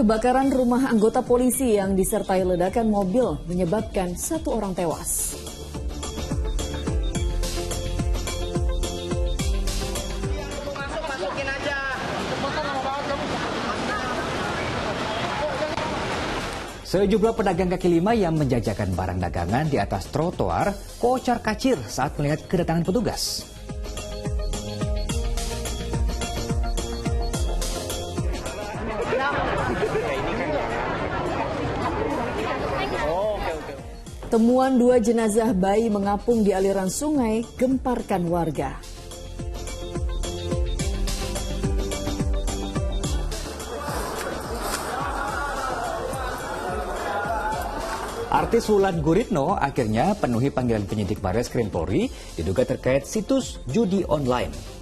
Kebakaran rumah anggota polisi yang disertai ledakan mobil menyebabkan 1 orang tewas. Sejumlah pedagang kaki lima yang menjajakan barang dagangan di atas trotoar kocar-kacir saat melihat kedatangan petugas. Temuan 2 jenazah bayi mengapung di aliran sungai gemparkan warga. Artis Wulan Guritno akhirnya penuhi panggilan penyidik Barreskrim Polri diduga terkait situs judi online.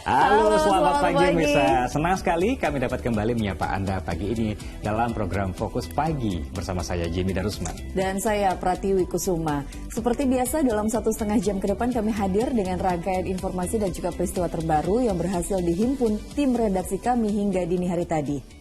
Halo, selamat pagi Misa. Senang sekali kami dapat kembali menyapa Anda pagi ini dalam program Fokus Pagi bersama saya Jimmy Darusman. Dan saya Pratiwi Kusuma. Seperti biasa dalam 1,5 jam ke depan kami hadir dengan rangkaian informasi dan juga peristiwa terbaru yang berhasil dihimpun tim redaksi kami hingga dini hari tadi.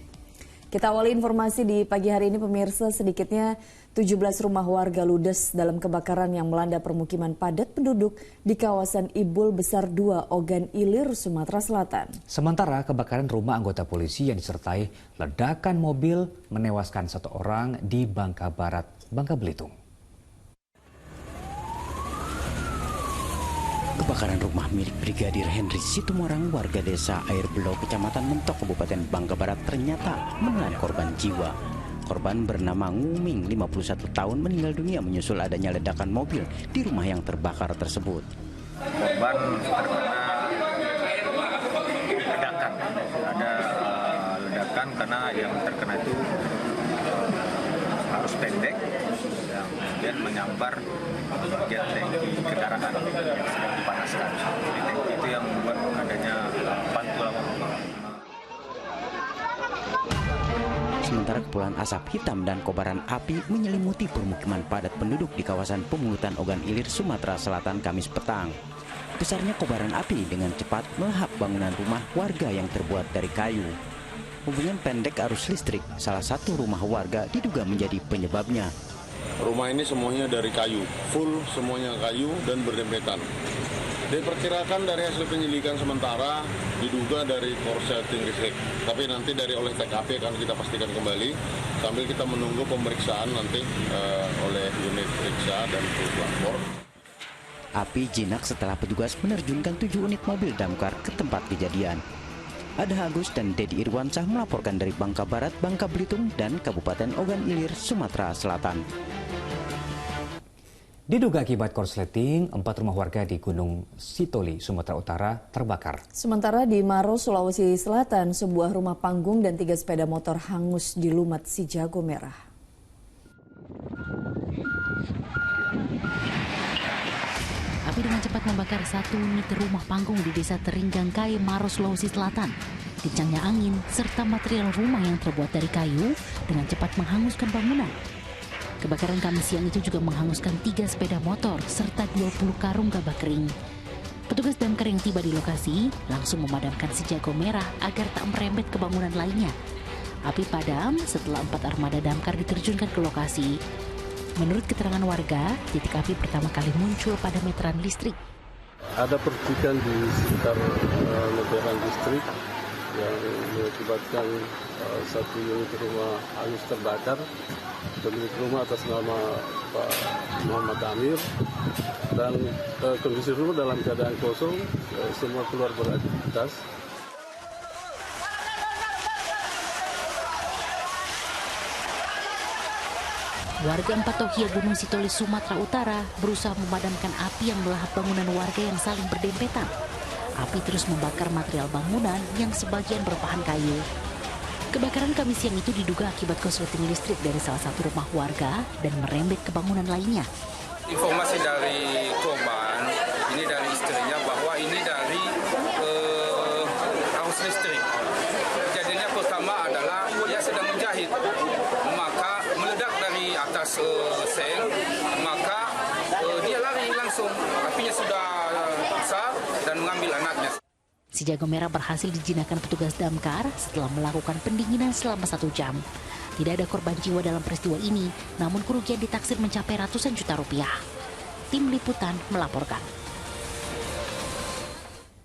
Kita awali informasi di pagi hari ini pemirsa, sedikitnya 17 rumah warga ludes dalam kebakaran yang melanda permukiman padat penduduk di kawasan Ibul Besar 2, Ogan Ilir, Sumatera Selatan. Sementara kebakaran rumah anggota polisi yang disertai ledakan mobil menewaskan 1 orang di Bangka Barat, Bangka Belitung. Kebakaran rumah milik Brigadir Henry Situmorang, warga desa Air Belau, Kecamatan Mentok, Kabupaten Bangka Barat ternyata menelan korban jiwa. Korban bernama Nguming, 51 tahun, meninggal dunia menyusul adanya ledakan mobil di rumah yang terbakar tersebut. Korban terkena ledakan, ada ledakan karena yang terkena itu arus pendek yang kemudian menyambar bagian tangki kendaraan yang sedang dipanaskan. Jadi tangki itu yang membuat adanya pantulan. Sementara kepulan asap hitam dan kobaran api menyelimuti permukiman padat penduduk di kawasan Pemungutan Ogan Ilir, Sumatera Selatan Kamis petang. Besarnya kobaran api dengan cepat melahap bangunan rumah warga yang terbuat dari kayu. Hubungan pendek arus listrik, salah satu rumah warga diduga menjadi penyebabnya. Rumah ini semuanya dari kayu, full semuanya kayu dan berdempetan. Diperkirakan dari hasil penyelidikan sementara diduga dari korsleting listrik. Tapi nanti dari oleh TKP akan kita pastikan kembali sambil kita menunggu pemeriksaan nanti oleh unit periksa dan pelapor. Api jinak setelah petugas menerjunkan 7 unit mobil damkar ke tempat kejadian. Ada Agus dan Dedi Irwansah melaporkan dari Bangka Barat, Bangka Belitung, dan Kabupaten Ogan Ilir, Sumatera Selatan. Diduga akibat korsleting, 4 rumah warga di Gunung Sitoli, Sumatera Utara terbakar. Sementara di Maros, Sulawesi Selatan, sebuah rumah panggung dan 3 sepeda motor hangus di Lumat Si Jago Merah. Api dengan cepat membakar 1 unit rumah panggung di Desa Teringgangkai, Maros, Sulawesi Selatan. Kencangnya angin serta material rumah yang terbuat dari kayu dengan cepat menghanguskan bangunan. Kebakaran Kamis siang itu juga menghanguskan 3 sepeda motor serta 20 karung gabah kering. Petugas damkar yang tiba di lokasi langsung memadamkan si jago merah agar tak merembet ke bangunan lainnya. Api padam setelah 4 armada damkar diterjunkan ke lokasi. Menurut keterangan warga, titik api pertama kali muncul pada meteran listrik. Ada percikan di sekitar meteran listrik yang mengakibatkan 1 unit rumah hangus terbakar. Pemilik rumah atas nama Pak Muhammad Amir, dan kondisi rumah dalam keadaan kosong, semua keluar beraktivitas. Warga 4 Tohia Gunung Sitoli, Sumatera Utara berusaha memadamkan api yang melahap bangunan warga yang saling berdempetan. Api terus membakar material bangunan yang sebagian berbahan kayu. Kebakaran Kamis siang itu diduga akibat korsleting listrik dari salah satu rumah warga dan merembet ke bangunan lainnya. Informasi dari korban, ini dari istrinya, bahwa ini dari arus listrik. Kejadiannya pertama adalah dia sedang menjahit Si jago merah berhasil dijinakkan petugas damkar setelah melakukan pendinginan selama 1 jam. Tidak ada korban jiwa dalam peristiwa ini, namun kerugian ditaksir mencapai ratusan juta rupiah. Tim Liputan melaporkan.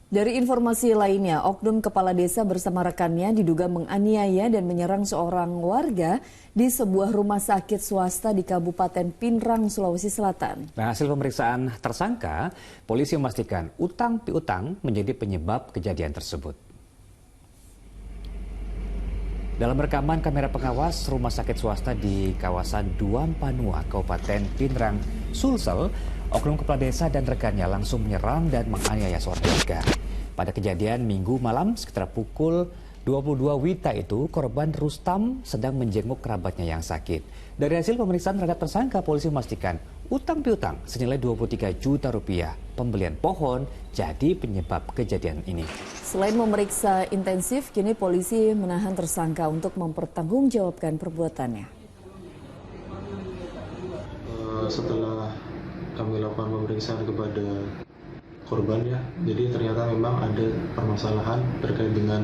Dari informasi lainnya, oknum kepala desa bersama rekannya diduga menganiaya dan menyerang seorang warga di sebuah rumah sakit swasta di Kabupaten Pinrang, Sulawesi Selatan. Nah, hasil pemeriksaan tersangka, polisi memastikan utang piutang menjadi penyebab kejadian tersebut. Dalam rekaman kamera pengawas rumah sakit swasta di kawasan Duampanua, Kabupaten Pinrang, Sulsel, oknum kepala desa dan rekannya langsung menyerang dan menganiaya seorang warga. Pada kejadian Minggu malam sekitar pukul 22 WITA itu, korban Rustam sedang menjenguk kerabatnya yang sakit. Dari hasil pemeriksaan terhadap tersangka, polisi memastikan utang piutang senilai 23 juta rupiah. Pembelian pohon jadi penyebab kejadian ini. Selain memeriksa intensif, kini polisi menahan tersangka untuk mempertanggungjawabkan perbuatannya. Setelah kami lakukan pemeriksaan kepada korban ya, jadi ternyata memang ada permasalahan terkait dengan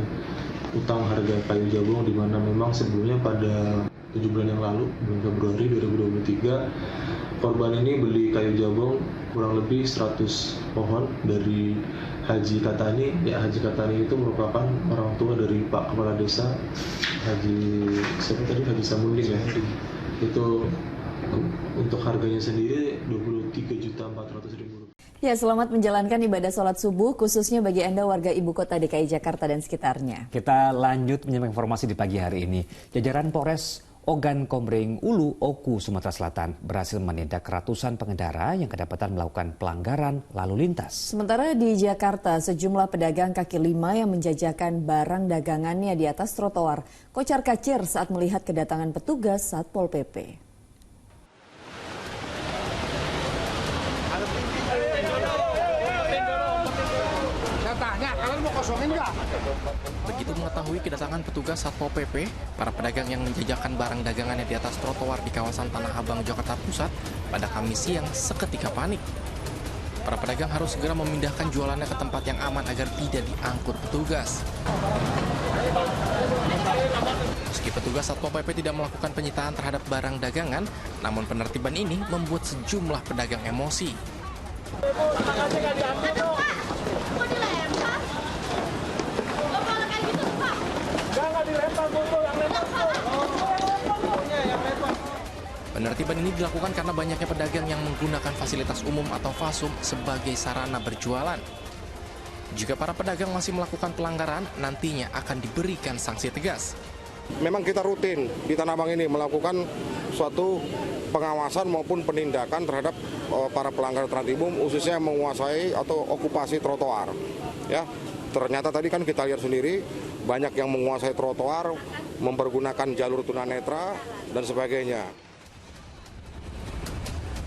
utang harga kayu jabung, di mana memang sebelumnya pada 7 bulan yang lalu, bulan Februari 2023, korban ini beli kayu jabung kurang lebih 100 pohon dari Haji Katani. Ya, Haji Katani itu merupakan orang tua dari Pak Kepala Desa Haji Samunding ya. Itu untuk harganya sendiri 23.400.000. Ya, selamat menjalankan ibadah sholat subuh, khususnya bagi Anda warga ibu kota DKI Jakarta dan sekitarnya. Kita lanjut menyimak informasi di pagi hari ini. Jajaran Polres Ogan Komering Ulu, Oku, Sumatera Selatan berhasil menindak ratusan pengendara yang kedapatan melakukan pelanggaran lalu lintas. Sementara di Jakarta, sejumlah pedagang kaki lima yang menjajakan barang dagangannya di atas trotoar kocar-kacir saat melihat kedatangan petugas Satpol PP. Begitu mengetahui kedatangan petugas Satpol PP, para pedagang yang menjajakan barang dagangannya di atas trotoar di kawasan Tanah Abang, Jakarta Pusat pada Kamis siang seketika panik. Para pedagang harus segera memindahkan jualannya ke tempat yang aman agar tidak diangkut petugas. Meski petugas Satpol PP tidak melakukan penyitaan terhadap barang dagangan, namun penertiban ini membuat sejumlah pedagang emosi. Penertiban ini dilakukan karena banyaknya pedagang yang menggunakan fasilitas umum atau FASUM sebagai sarana berjualan. Jika para pedagang masih melakukan pelanggaran, nantinya akan diberikan sanksi tegas. Memang kita rutin di Tanah Abang ini melakukan suatu pengawasan maupun penindakan terhadap para pelanggar transit umum, khususnya yang menguasai atau okupasi trotoar. Ya, ternyata tadi kan kita lihat sendiri banyak yang menguasai trotoar, mempergunakan jalur tunanetra dan sebagainya.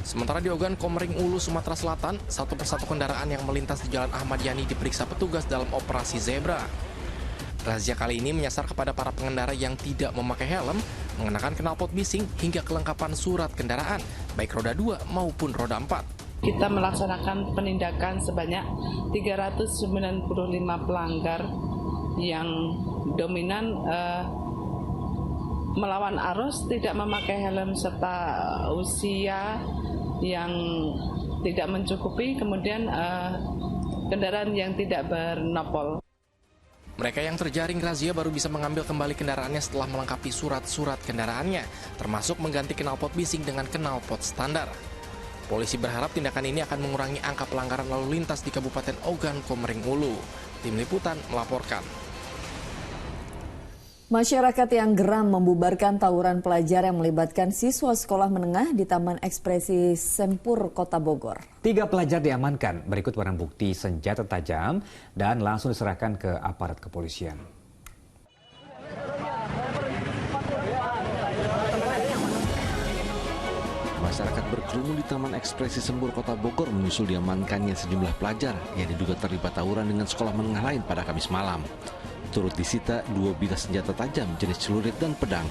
Sementara di Ogan Komering Ulu, Sumatera Selatan, satu persatu kendaraan yang melintas di Jalan Ahmad Yani diperiksa petugas dalam operasi Zebra. Razia kali ini menyasar kepada para pengendara yang tidak memakai helm, mengenakan knalpot bising hingga kelengkapan surat kendaraan, baik roda 2 maupun roda 4. Kita melaksanakan penindakan sebanyak 395 pelanggar yang dominan melawan arus, tidak memakai helm, serta usia yang tidak mencukupi, kemudian kendaraan yang tidak bernopol. Mereka yang terjaring razia baru bisa mengambil kembali kendaraannya setelah melengkapi surat-surat kendaraannya, termasuk mengganti knalpot bising dengan knalpot standar. Polisi berharap tindakan ini akan mengurangi angka pelanggaran lalu lintas di Kabupaten Ogan Komering Ulu. Tim Liputan melaporkan. Masyarakat yang geram membubarkan tawuran pelajar yang melibatkan siswa sekolah menengah di Taman Ekspresi Sempur, Kota Bogor. 3 pelajar diamankan, berikut barang bukti senjata tajam dan langsung diserahkan ke aparat kepolisian. Masyarakat berkerumun di Taman Ekspresi Sempur, Kota Bogor menyusul diamankannya sejumlah pelajar yang diduga terlibat tawuran dengan sekolah menengah lain pada Kamis malam. Turut disita 2 bilah senjata tajam jenis celurit dan pedang.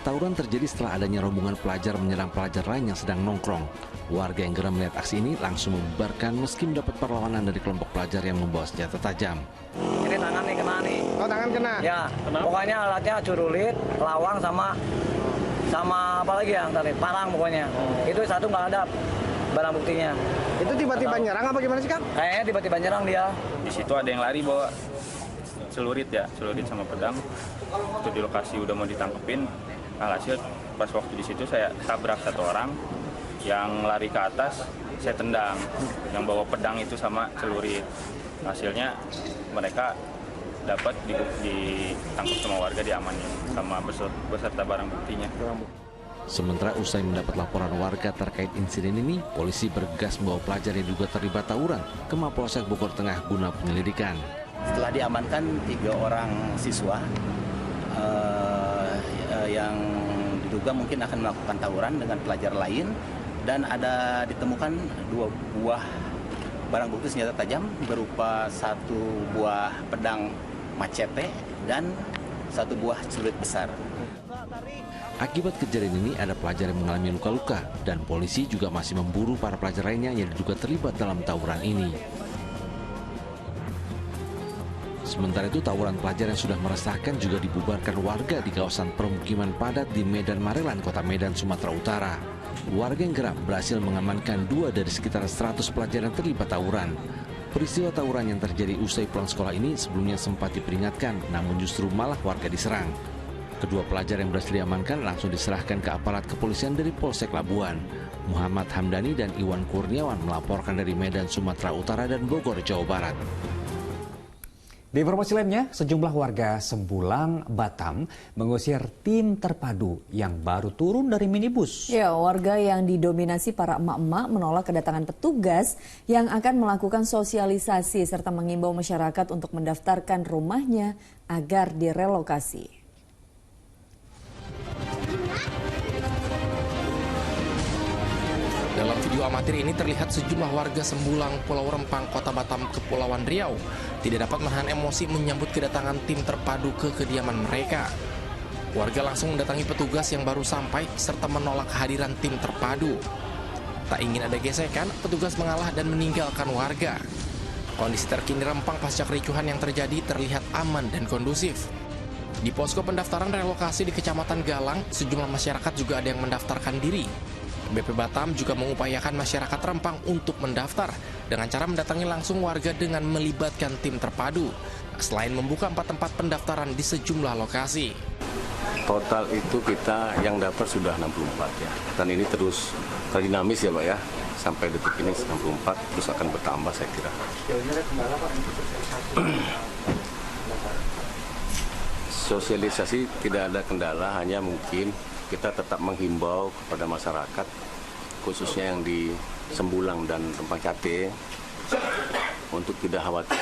Tawuran terjadi setelah adanya rombongan pelajar menyerang pelajar lain yang sedang nongkrong. Warga yang geram melihat aksi ini langsung membubarkan meski mendapat perlawanan dari kelompok pelajar yang membawa senjata tajam. Ini tangan nih kena nih. Oh, tangan kena? Ya, pokoknya alatnya curulit, lawang sama apa lagi ya tadi, parang pokoknya. Itu satu nggak ada barang buktinya. Itu tiba-tiba nyerang apa gimana sih, Kang? Kayaknya tiba-tiba nyerang dia. Di situ ada yang lari bawa celurit sama pedang. Itu di lokasi udah mau ditangkepin. Alhasil pas waktu di situ saya tabrak satu orang, yang lari ke atas saya tendang, yang bawa pedang itu sama celurit. Hasilnya mereka dapat ditangkap sama warga, diamanin sama beserta barang buktinya. Sementara usai mendapat laporan warga terkait insiden ini, polisi bergegas membawa pelajar yang diduga terlibat tawuran ke Mapolsek Bogor Tengah guna penyelidikan. Setelah diamankan 3 orang siswa yang diduga mungkin akan melakukan tawuran dengan pelajar lain, dan ada ditemukan 2 buah barang bukti senjata tajam berupa 1 buah pedang macete dan 1 buah celurit besar. Akibat kejadian ini ada pelajar yang mengalami luka-luka dan polisi juga masih memburu para pelajar lainnya yang diduga terlibat dalam tawuran ini. Sementara itu tawuran pelajar yang sudah meresahkan juga dibubarkan warga di kawasan permukiman padat di Medan Marelan, Kota Medan, Sumatera Utara. Warga yang geram berhasil mengamankan 2 dari sekitar 100 pelajar yang terlibat tawuran. Peristiwa tawuran yang terjadi usai pulang sekolah ini sebelumnya sempat diperingatkan, namun justru malah warga diserang. Kedua pelajar yang berhasil diamankan langsung diserahkan ke aparat kepolisian dari Polsek Labuan. Muhammad Hamdani dan Iwan Kurniawan melaporkan dari Medan, Sumatera Utara dan Bogor, Jawa Barat. Di informasi lainnya, sejumlah warga Sembulang, Batam mengusir tim terpadu yang baru turun dari minibus. Ya, warga yang didominasi para emak-emak menolak kedatangan petugas yang akan melakukan sosialisasi serta mengimbau masyarakat untuk mendaftarkan rumahnya agar direlokasi. Dalam video amatir ini terlihat sejumlah warga Sembulang, Pulau Rempang, Kota Batam, Kepulauan Riau tidak dapat menahan emosi menyambut kedatangan tim terpadu ke kediaman mereka. Warga langsung mendatangi petugas yang baru sampai serta menolak kehadiran tim terpadu. Tak ingin ada gesekan, petugas mengalah dan meninggalkan warga. Kondisi terkini Rempang pasca kericuhan yang terjadi terlihat aman dan kondusif. Di posko pendaftaran relokasi di Kecamatan Galang, sejumlah masyarakat juga ada yang mendaftarkan diri. BP Batam juga mengupayakan masyarakat Rempang untuk mendaftar dengan cara mendatangi langsung warga dengan melibatkan tim terpadu, selain membuka 4 tempat pendaftaran di sejumlah lokasi. Total itu kita yang daftar sudah 64 ya, dan ini terus dinamis ya Pak ya, sampai detik ini 64, terus akan bertambah saya kira. Sosialisasi tidak ada kendala, hanya mungkin kita tetap menghimbau kepada masyarakat, khususnya yang di Sembulang dan Rempang Cate, untuk tidak khawatir.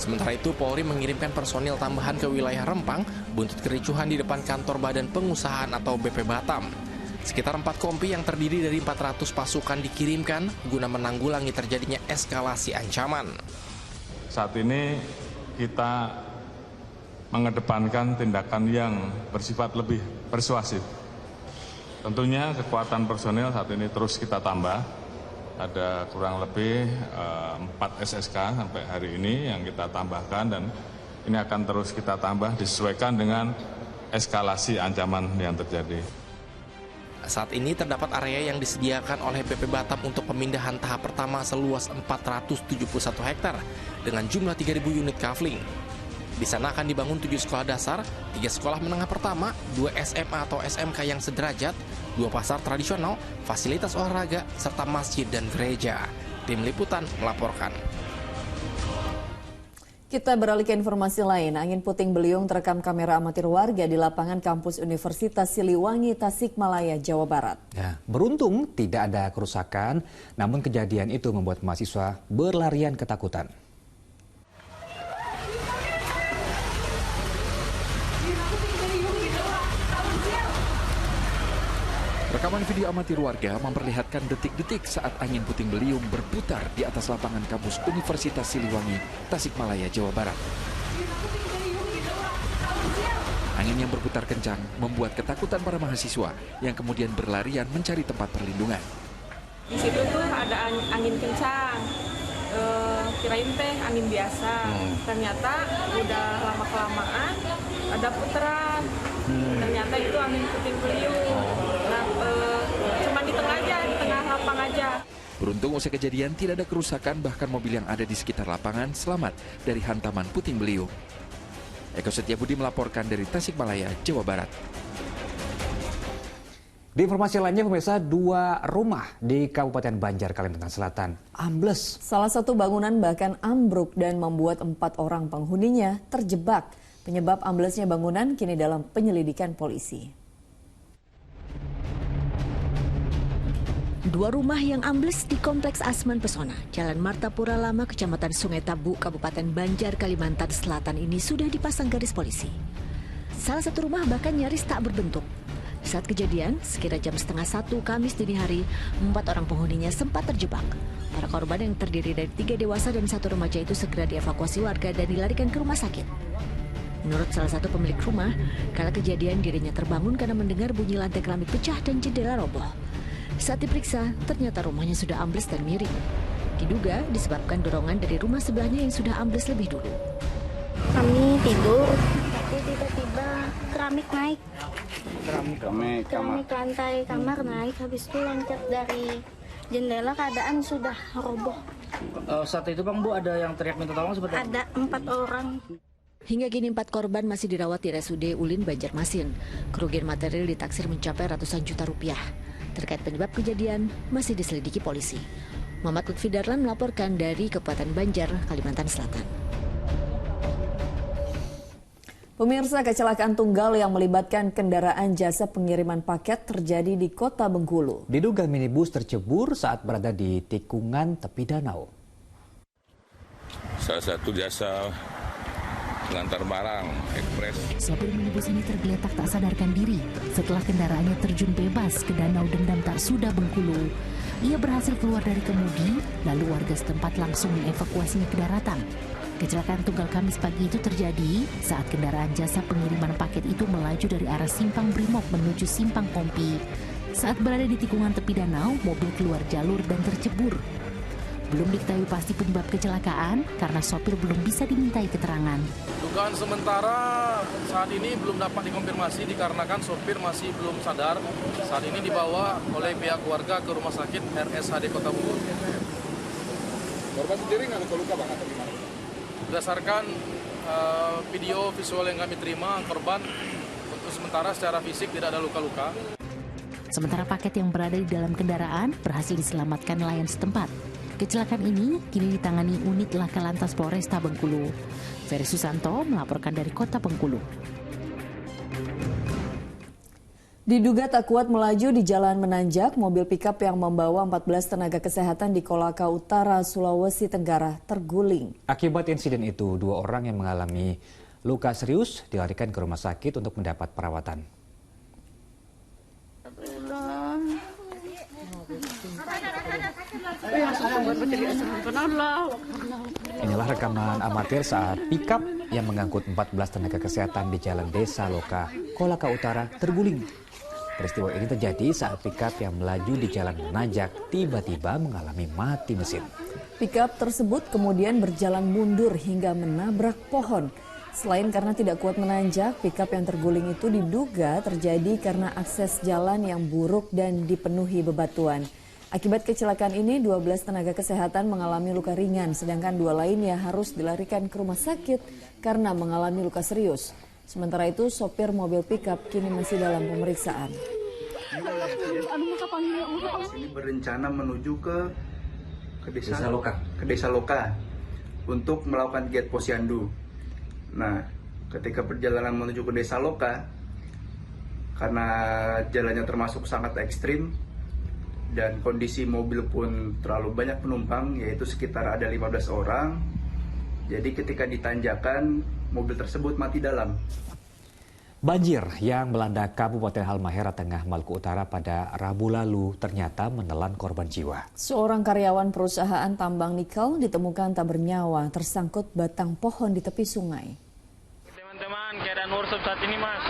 Sementara itu, Polri mengirimkan personil tambahan ke wilayah Rempang buntut kericuhan di depan kantor Badan Pengusahaan atau BP Batam. Sekitar 4 kompi yang terdiri dari 400 pasukan dikirimkan guna menanggulangi terjadinya eskalasi ancaman. Saat ini kita mengedepankan tindakan yang bersifat lebih persuasif. Tentunya kekuatan personel saat ini terus kita tambah. Ada kurang lebih 4 SSK sampai hari ini yang kita tambahkan, dan ini akan terus kita tambah disesuaikan dengan eskalasi ancaman yang terjadi. Saat ini terdapat area yang disediakan oleh BP Batam untuk pemindahan tahap pertama seluas 471 hektar dengan jumlah 3.000 unit kafling. Di sana akan dibangun 7 sekolah dasar, 3 sekolah menengah pertama, 2 SMA atau SMK yang sederajat, 2 pasar tradisional, fasilitas olahraga, serta masjid dan gereja. Tim Liputan melaporkan. Kita beralih ke informasi lain. Angin puting beliung terekam kamera amatir warga di lapangan kampus Universitas Siliwangi, Tasikmalaya, Jawa Barat. Ya, beruntung tidak ada kerusakan, namun kejadian itu membuat mahasiswa berlarian ketakutan. Rekaman video amatir warga memperlihatkan detik-detik saat angin puting beliung berputar di atas lapangan kampus Universitas Siliwangi, Tasikmalaya, Jawa Barat. Angin yang berputar kencang membuat ketakutan para mahasiswa yang kemudian berlarian mencari tempat perlindungan. Di situ tuh ada angin kencang, kirain teh angin biasa. Ternyata udah lama-kelamaan ada putaran. Ternyata itu angin puting beliung. Nah, cuma di tengah lapang aja. Beruntung usai kejadian tidak ada kerusakan, bahkan mobil yang ada di sekitar lapangan selamat dari hantaman puting beliung. Eko Setiabudi melaporkan dari Tasikmalaya, Jawa Barat. Di informasi lainnya, pemirsa, 2 rumah di Kabupaten Banjar, Kalimantan Selatan ambles. Salah satu bangunan bahkan ambruk dan membuat 4 orang penghuninya terjebak. Penyebab amblesnya bangunan kini dalam penyelidikan polisi. 2 rumah yang ambles di Kompleks Asman Pesona, Jalan Martapura Lama, Kecamatan Sungai Tabu, Kabupaten Banjar, Kalimantan Selatan ini sudah dipasang garis polisi. Salah satu rumah bahkan nyaris tak berbentuk. Saat kejadian, sekira jam 12:30 Kamis dini hari, 4 orang penghuninya sempat terjebak. Para korban yang terdiri dari 3 dewasa dan 1 remaja itu segera dievakuasi warga dan dilarikan ke rumah sakit. Menurut salah satu pemilik rumah, kala kejadian dirinya terbangun karena mendengar bunyi lantai keramik pecah dan jendela roboh. Saat diperiksa, ternyata rumahnya sudah ambles dan miring. Diduga disebabkan dorongan dari rumah sebelahnya yang sudah ambles lebih dulu. Kami tidur, tapi tiba-tiba keramik naik. Keramik lantai kamar naik, habis itu loncat dari jendela, keadaan sudah roboh. Saat itu Bang Bu ada yang teriak minta tolong seperti Ada 4 orang. Hingga kini 4 korban masih dirawat di RSUD Ulin, Banjarmasin. Kerugian material ditaksir mencapai ratusan juta rupiah. Terkait penyebab kejadian masih diselidiki polisi. Muhammad Lutfi Darlan melaporkan dari Kabupaten Banjar, Kalimantan Selatan. Pemirsa, kecelakaan tunggal yang melibatkan kendaraan jasa pengiriman paket terjadi di Kota Bengkulu. Diduga minibus tercebur saat berada di tikungan tepi danau. Salah satu jasa pengantar barang ekspres. Sopir minibus ini tergeletak tak sadarkan diri setelah kendaraannya terjun bebas ke Danau Dendam Tak Suda, Bengkulu. Ia berhasil keluar dari kemudi, lalu warga setempat langsung mengevakuasinya ke daratan. Kecelakaan tunggal Kamis pagi itu terjadi saat kendaraan jasa pengiriman paket itu melaju dari arah Simpang Brimob menuju Simpang Kompi. Saat berada di tikungan tepi danau, mobil keluar jalur dan tercebur. Belum diketahui pasti penyebab kecelakaan karena sopir belum bisa dimintai keterangan. Dugaan sementara saat ini belum dapat dikonfirmasi dikarenakan sopir masih belum sadar. Saat ini dibawa oleh pihak keluarga ke rumah sakit RSHD Kota Bengkulu. Korban sendiri nggak luka-luka Bang atau gimana? Berdasarkan video visual yang kami terima, korban untuk sementara secara fisik tidak ada luka-luka. Sementara paket yang berada di dalam kendaraan berhasil diselamatkan nelayan setempat. Kecelakaan ini kini ditangani unit Laka Lantas Polresta Bengkulu. Ferry Susanto melaporkan dari Kota Bengkulu. Diduga tak kuat melaju di jalan menanjak, mobil pikap yang membawa 14 tenaga kesehatan di Kolaka Utara, Sulawesi Tenggara terguling. Akibat insiden itu, 2 orang yang mengalami luka serius dilarikan ke rumah sakit untuk mendapat perawatan. Inilah rekaman amatir saat pikap yang mengangkut 14 tenaga kesehatan di Jalan Desa Loka, Kolaka Utara terguling. Peristiwa ini terjadi saat pikap yang melaju di jalan menanjak tiba-tiba mengalami mati mesin. Pikap tersebut kemudian berjalan mundur hingga menabrak pohon. Selain karena tidak kuat menanjak, pikap yang terguling itu diduga terjadi karena akses jalan yang buruk dan dipenuhi bebatuan. Akibat kecelakaan ini, 12 tenaga kesehatan mengalami luka ringan, sedangkan 2 lainnya harus dilarikan ke rumah sakit karena mengalami luka serius. Sementara itu, sopir mobil pikap kini masih dalam pemeriksaan. Ini berencana menuju ke Desa Loka untuk melakukan kegiatan posyandu. Nah, ketika perjalanan menuju ke Desa Loka, karena jalannya termasuk sangat ekstrim dan kondisi mobil pun terlalu banyak penumpang, yaitu sekitar ada 15 orang. Jadi ketika ditanjakan, mobil tersebut mati dalam. Banjir yang melanda Kabupaten Halmahera Tengah, Maluku Utara pada Rabu lalu ternyata menelan korban jiwa. Seorang karyawan perusahaan tambang nikel ditemukan tak bernyawa tersangkut batang pohon di tepi sungai. Teman-teman, keadaan workshop saat ini, Mas?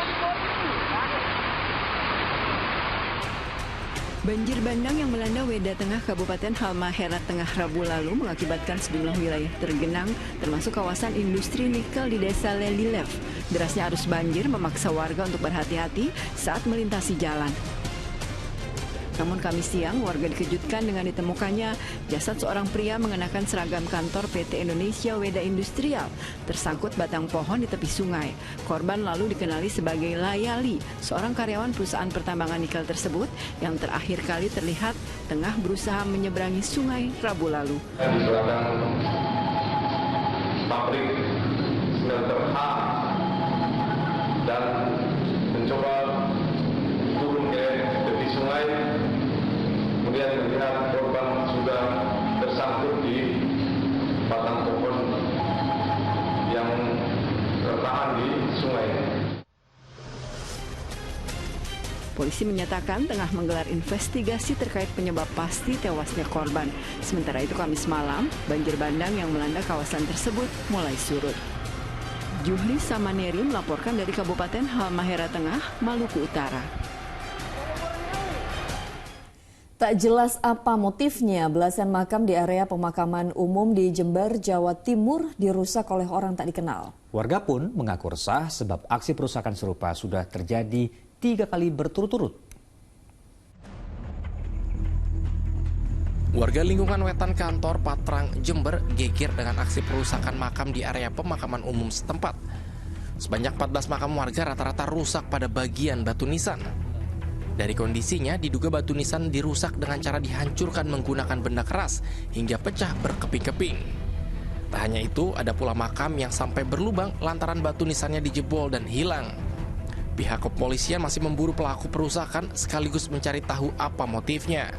Banjir bandang yang melanda Weda Tengah Kabupaten Halmahera Tengah Rabu lalu mengakibatkan sejumlah wilayah tergenang, termasuk kawasan industri nikel di Desa Lelilev. Derasnya arus banjir memaksa warga untuk berhati-hati saat melintasi jalan. Namun Kamis siang, warga dikejutkan dengan ditemukannya jasad seorang pria mengenakan seragam kantor PT Indonesia Weda Industrial tersangkut batang pohon di tepi sungai. Korban lalu dikenali sebagai Layali, seorang karyawan perusahaan pertambangan nikel tersebut yang terakhir kali terlihat tengah berusaha menyeberangi sungai Rabu lalu. Di belakang pabrik smelter H dan mencoba turun ke tepi sungai. Kemudian melihat korban sudah tersangkut di batang pohon yang tertahan di sungai. Polisi menyatakan tengah menggelar investigasi terkait penyebab pasti tewasnya korban. Sementara itu Kamis malam, banjir bandang yang melanda kawasan tersebut mulai surut. Juhli Samaneri melaporkan dari Kabupaten Halmahera Tengah, Maluku Utara. Tak jelas apa motifnya, belasan makam di area pemakaman umum di Jember, Jawa Timur dirusak oleh orang tak dikenal. Warga pun mengaku resah sebab aksi perusakan serupa sudah terjadi 3 kali berturut-turut. Warga lingkungan wetan kantor Patrang, Jember geger dengan aksi perusakan makam di area pemakaman umum setempat. Sebanyak 14 makam warga rata-rata rusak pada bagian batu nisan. Dari kondisinya, diduga batu nisan dirusak dengan cara dihancurkan menggunakan benda keras hingga pecah berkeping-keping. Tak hanya itu, ada pula makam yang sampai berlubang lantaran batu nisannya dijebol dan hilang. Pihak kepolisian masih memburu pelaku perusakan sekaligus mencari tahu apa motifnya.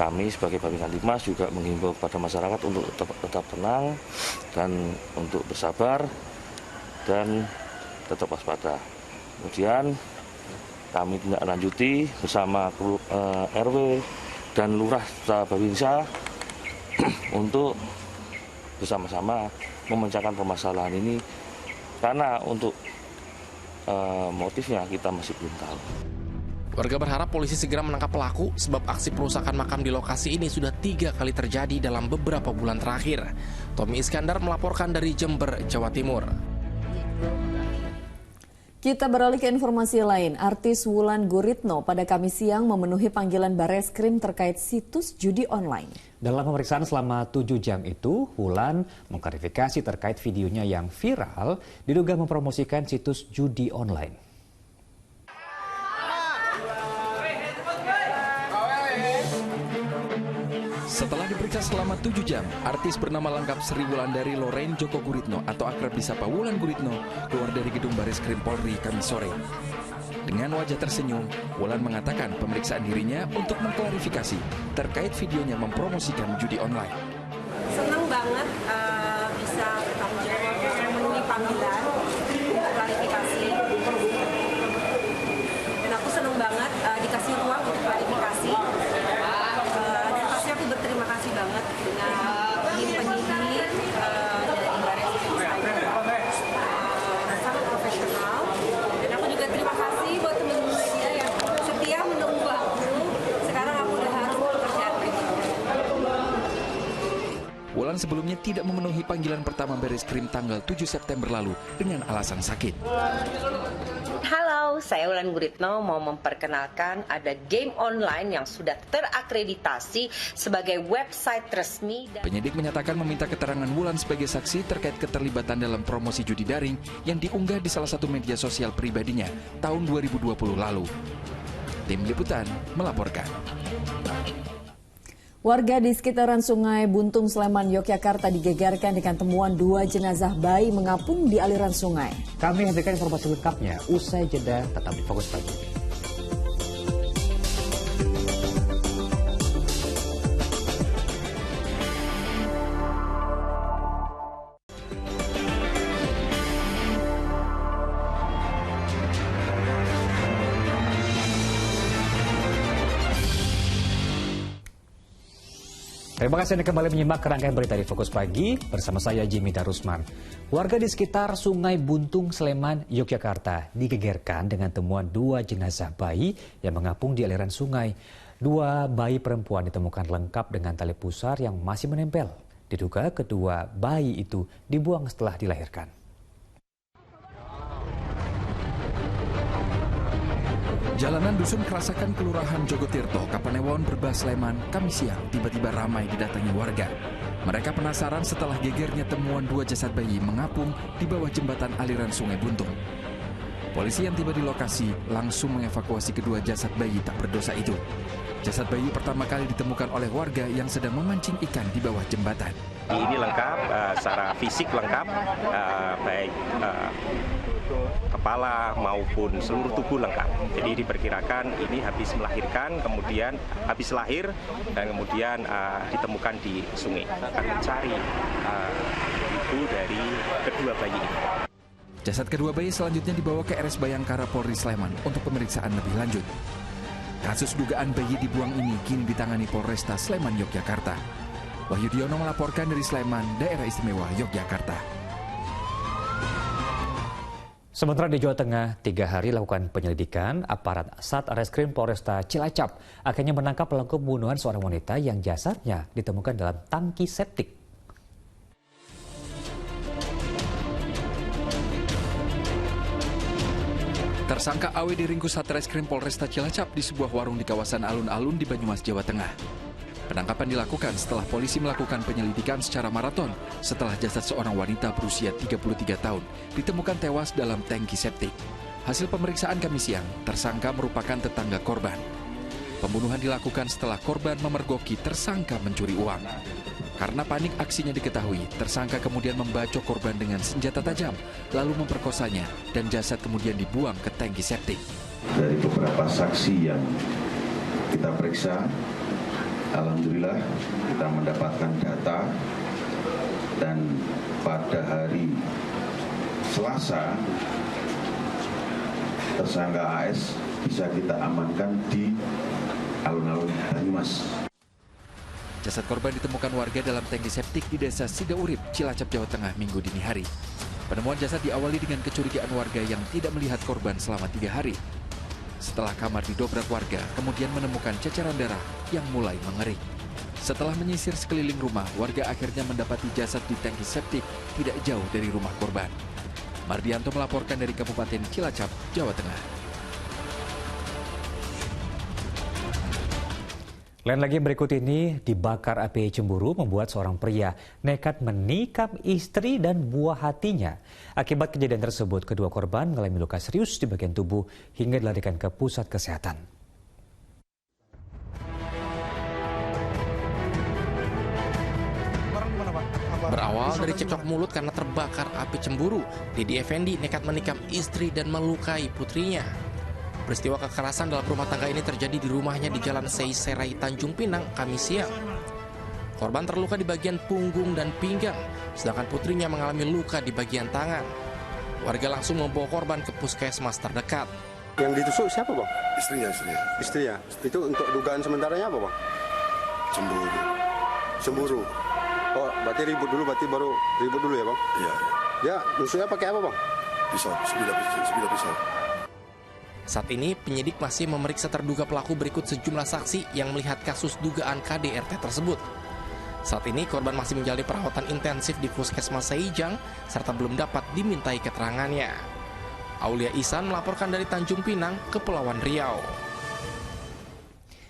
Kami sebagai Babinkan Timas juga menghimbau kepada masyarakat untuk tetap tenang dan untuk bersabar dan tetap waspada. Kemudian kami tindak lanjuti bersama RW dan Lurah Babinsa untuk bersama-sama memecahkan permasalahan ini karena untuk motifnya kita masih belum tahu. Warga berharap polisi segera menangkap pelaku sebab aksi perusakan makam di lokasi ini sudah 3 kali terjadi dalam beberapa bulan terakhir. Tommy Iskandar melaporkan dari Jember, Jawa Timur. Kita beralih ke informasi lain. Artis Wulan Guritno pada Kamis siang memenuhi panggilan Bareskrim terkait situs judi online. Dalam pemeriksaan selama 7 jam itu, Wulan mengklarifikasi terkait videonya yang viral diduga mempromosikan situs judi online. Setelah diperiksa selama 7 jam, artis bernama lengkap Sri Wulandari Lorraine Joko Guritno atau akrab disapa Wulan Guritno keluar dari gedung Bareskrim Polri Kamis sore. Dengan wajah tersenyum, Wulan mengatakan pemeriksaan dirinya untuk mengklarifikasi terkait videonya mempromosikan judi online. Senang banget bisa bertanggung jawab memenuhi panggilan untuk klarifikasi. Dan aku senang banget dikasih ruang untuk klarifikasi. Berterima kasih banget dengan tim penyidik dari Bareskrim sangat profesional, dan aku juga terima kasih buat teman-teman media yang setia menunggu aku. Sekarang aku udah harus bekerja. Wulan sebelumnya tidak memenuhi panggilan pertama Bareskrim tanggal 7 September lalu dengan alasan sakit. Halo, saya Wulan Guritno mau memperkenalkan ada game online yang sudah terakreditasi sebagai website resmi. Penyidik menyatakan meminta keterangan Wulan sebagai saksi terkait keterlibatan dalam promosi judi daring yang diunggah di salah satu media sosial pribadinya tahun 2020 lalu. Tim Liputan melaporkan. Warga di sekitaran Sungai Buntung, Sleman, Yogyakarta digegarkan dengan temuan 2 jenazah bayi mengapung di aliran sungai. Kami hadirkan informasi lengkapnya usai jeda, tetap di Fokus Pagi. Terima kasih Anda kembali menyimak rangkaian berita di Fokus Pagi bersama saya Jimmy Darusman. Warga di sekitar Sungai Buntung, Sleman, Yogyakarta digegerkan dengan temuan 2 jenazah bayi yang mengapung di aliran sungai. 2 bayi perempuan ditemukan lengkap dengan tali pusar yang masih menempel. Diduga kedua bayi itu dibuang setelah dilahirkan. Jalanan Dusun Kerasakan Kelurahan Jogotirto, Kapanewon, Brebes, Sleman, Kamis siang tiba-tiba ramai didatangi warga. Mereka penasaran setelah gegernya temuan 2 jasad bayi mengapung di bawah jembatan aliran Sungai Buntung. Polisi yang tiba di lokasi langsung mengevakuasi kedua jasad bayi tak berdosa itu. Jasad bayi pertama kali ditemukan oleh warga yang sedang memancing ikan di bawah jembatan. Ini lengkap, secara fisik lengkap, baik kepala maupun seluruh tubuh lengkap. Jadi diperkirakan ini habis melahirkan, kemudian habis lahir dan kemudian ditemukan di sungai. Akan mencari ibu dari kedua bayi ini. Jasad kedua bayi selanjutnya dibawa ke RS Bayangkara Polri Sleman untuk pemeriksaan lebih lanjut. Kasus dugaan bayi dibuang ini kini ditangani Polresta Sleman, Yogyakarta. Wahyu Diono melaporkan dari Sleman, Daerah Istimewa Yogyakarta. Sementara di Jawa Tengah, 3 hari lakukan penyelidikan, aparat Satreskrim Polresta Cilacap akhirnya menangkap pelaku pembunuhan seorang wanita yang jasadnya ditemukan dalam tangki septik. Tersangka AW diringkus Satreskrim Polresta Cilacap di sebuah warung di kawasan alun-alun di Banyumas, Jawa Tengah. Penangkapan dilakukan setelah polisi melakukan penyelidikan secara maraton setelah jasad seorang wanita berusia 33 tahun ditemukan tewas dalam tangki septik. Hasil pemeriksaan Kamis siang, tersangka merupakan tetangga korban. Pembunuhan dilakukan setelah korban memergoki tersangka mencuri uang. Karena panik aksinya diketahui, tersangka kemudian membacok korban dengan senjata tajam, lalu memperkosanya dan jasad kemudian dibuang ke tangki septik. Dari beberapa saksi yang kita periksa, alhamdulillah kita mendapatkan data dan pada hari Selasa tersangka AS bisa kita amankan di alun-alun Banyumas. Jasad korban ditemukan warga dalam tangki septik di Desa Sidaurip, Cilacap, Jawa Tengah, Minggu dini hari. Penemuan jasad diawali dengan kecurigaan warga yang tidak melihat korban selama 3 hari. Setelah kamar didobrak warga, kemudian menemukan ceceran darah yang mulai mengering. Setelah menyisir sekeliling rumah, warga akhirnya mendapati jasad di tangki septik tidak jauh dari rumah korban. Mardianto melaporkan dari Kabupaten Cilacap, Jawa Tengah. Lain lagi berikut ini, dibakar api cemburu membuat seorang pria nekat menikam istri dan buah hatinya. Akibat kejadian tersebut, kedua korban mengalami luka serius di bagian tubuh hingga dilarikan ke pusat kesehatan. Berawal dari cekcok mulut karena terbakar api cemburu, Dedi Effendi nekat menikam istri dan melukai putrinya. Peristiwa kekerasan dalam rumah tangga ini terjadi di rumahnya di Jalan Seiserai, Tanjung Pinang, Kamis siang. Korban terluka di bagian punggung dan pinggang, sedangkan putrinya mengalami luka di bagian tangan. Warga langsung membawa korban ke puskesmas terdekat. Yang ditusuk siapa, Bang? Istrinya. Itu untuk dugaan sementaranya apa, Bang? Cemburu. Oh, berarti ribut dulu, ya, Bang? Iya. Dia nusuknya pakai apa, Bang? Pisau. Saat ini, penyidik masih memeriksa terduga pelaku berikut sejumlah saksi yang melihat kasus dugaan KDRT tersebut. Saat ini, korban masih menjalani perawatan intensif di Puskesmas Seijang, serta belum dapat dimintai keterangannya. Aulia Ihsan melaporkan dari Tanjung Pinang, Kepulauan Riau.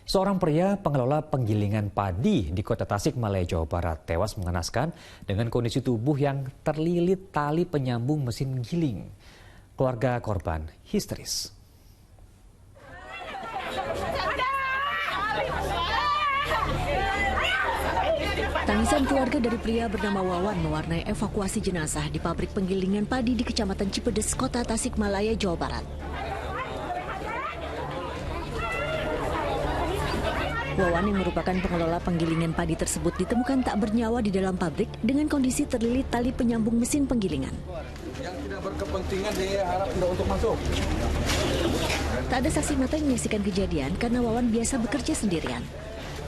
Seorang pria pengelola penggilingan padi di Kota Tasikmalaya, Jawa Barat tewas mengenaskan dengan kondisi tubuh yang terlilit tali penyambung mesin giling. Keluarga korban histeris. Tangisan keluarga dari pria bernama Wawan mewarnai evakuasi jenazah di pabrik penggilingan padi di Kecamatan Cipedes, Kota Tasikmalaya, Jawa Barat. Wawan yang merupakan pengelola penggilingan padi tersebut ditemukan tak bernyawa di dalam pabrik dengan kondisi terlilit tali penyambung mesin penggilingan. Yang tidak berkepentingan diharap untuk masuk. Tak ada saksi mata yang menyaksikan kejadian karena Wawan biasa bekerja sendirian.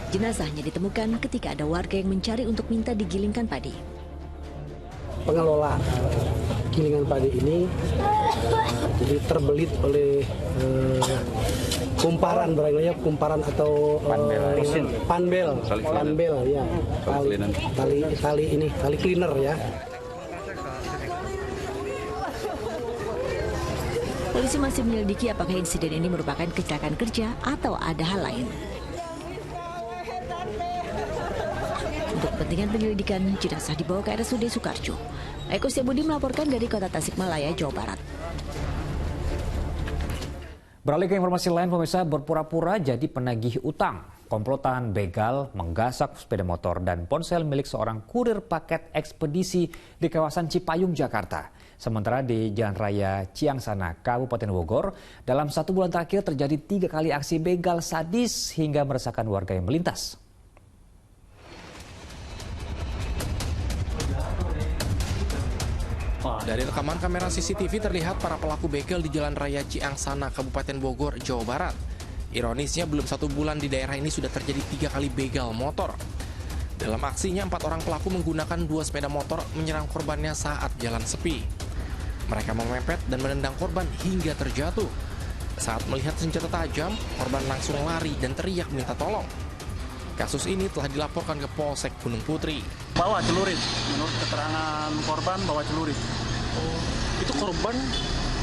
Jenazahnya ditemukan ketika ada warga yang mencari untuk minta digilingkan padi. Pengelola gilingan padi ini jadi terbelit oleh kumparan, barangkali kumparan atau panbel ya, tali cleaner ya. Polisi masih menyelidiki apakah insiden ini merupakan kecelakaan kerja atau ada hal lain. Untuk kepentingan penyelidikan, jenazah dibawa ke RSUD Sukarjo. Eko Setiabudi melaporkan dari Kota Tasikmalaya, Jawa Barat. Beralih ke informasi lain, pemirsa, berpura-pura jadi penagih utang. Komplotan begal menggasak sepeda motor dan ponsel milik seorang kurir paket ekspedisi di kawasan Cipayung, Jakarta. Sementara di Jalan Raya Ciangsana, Kabupaten Bogor, dalam 1 bulan terakhir terjadi 3 kali aksi begal sadis hingga meresahkan warga yang melintas. Dari rekaman kamera CCTV terlihat para pelaku begal di Jalan Raya Ciangsana, Kabupaten Bogor, Jawa Barat. Ironisnya, belum 1 bulan di daerah ini sudah terjadi 3 kali begal motor. Dalam aksinya, 4 orang pelaku menggunakan 2 sepeda motor menyerang korbannya saat jalan sepi. Mereka memepet dan menendang korban hingga terjatuh. Saat melihat senjata tajam, korban langsung lari dan teriak minta tolong. Kasus ini telah dilaporkan ke Polsek Gunung Putri. Bawa celurit, menurut keterangan korban bawa celurit. Oh, itu korban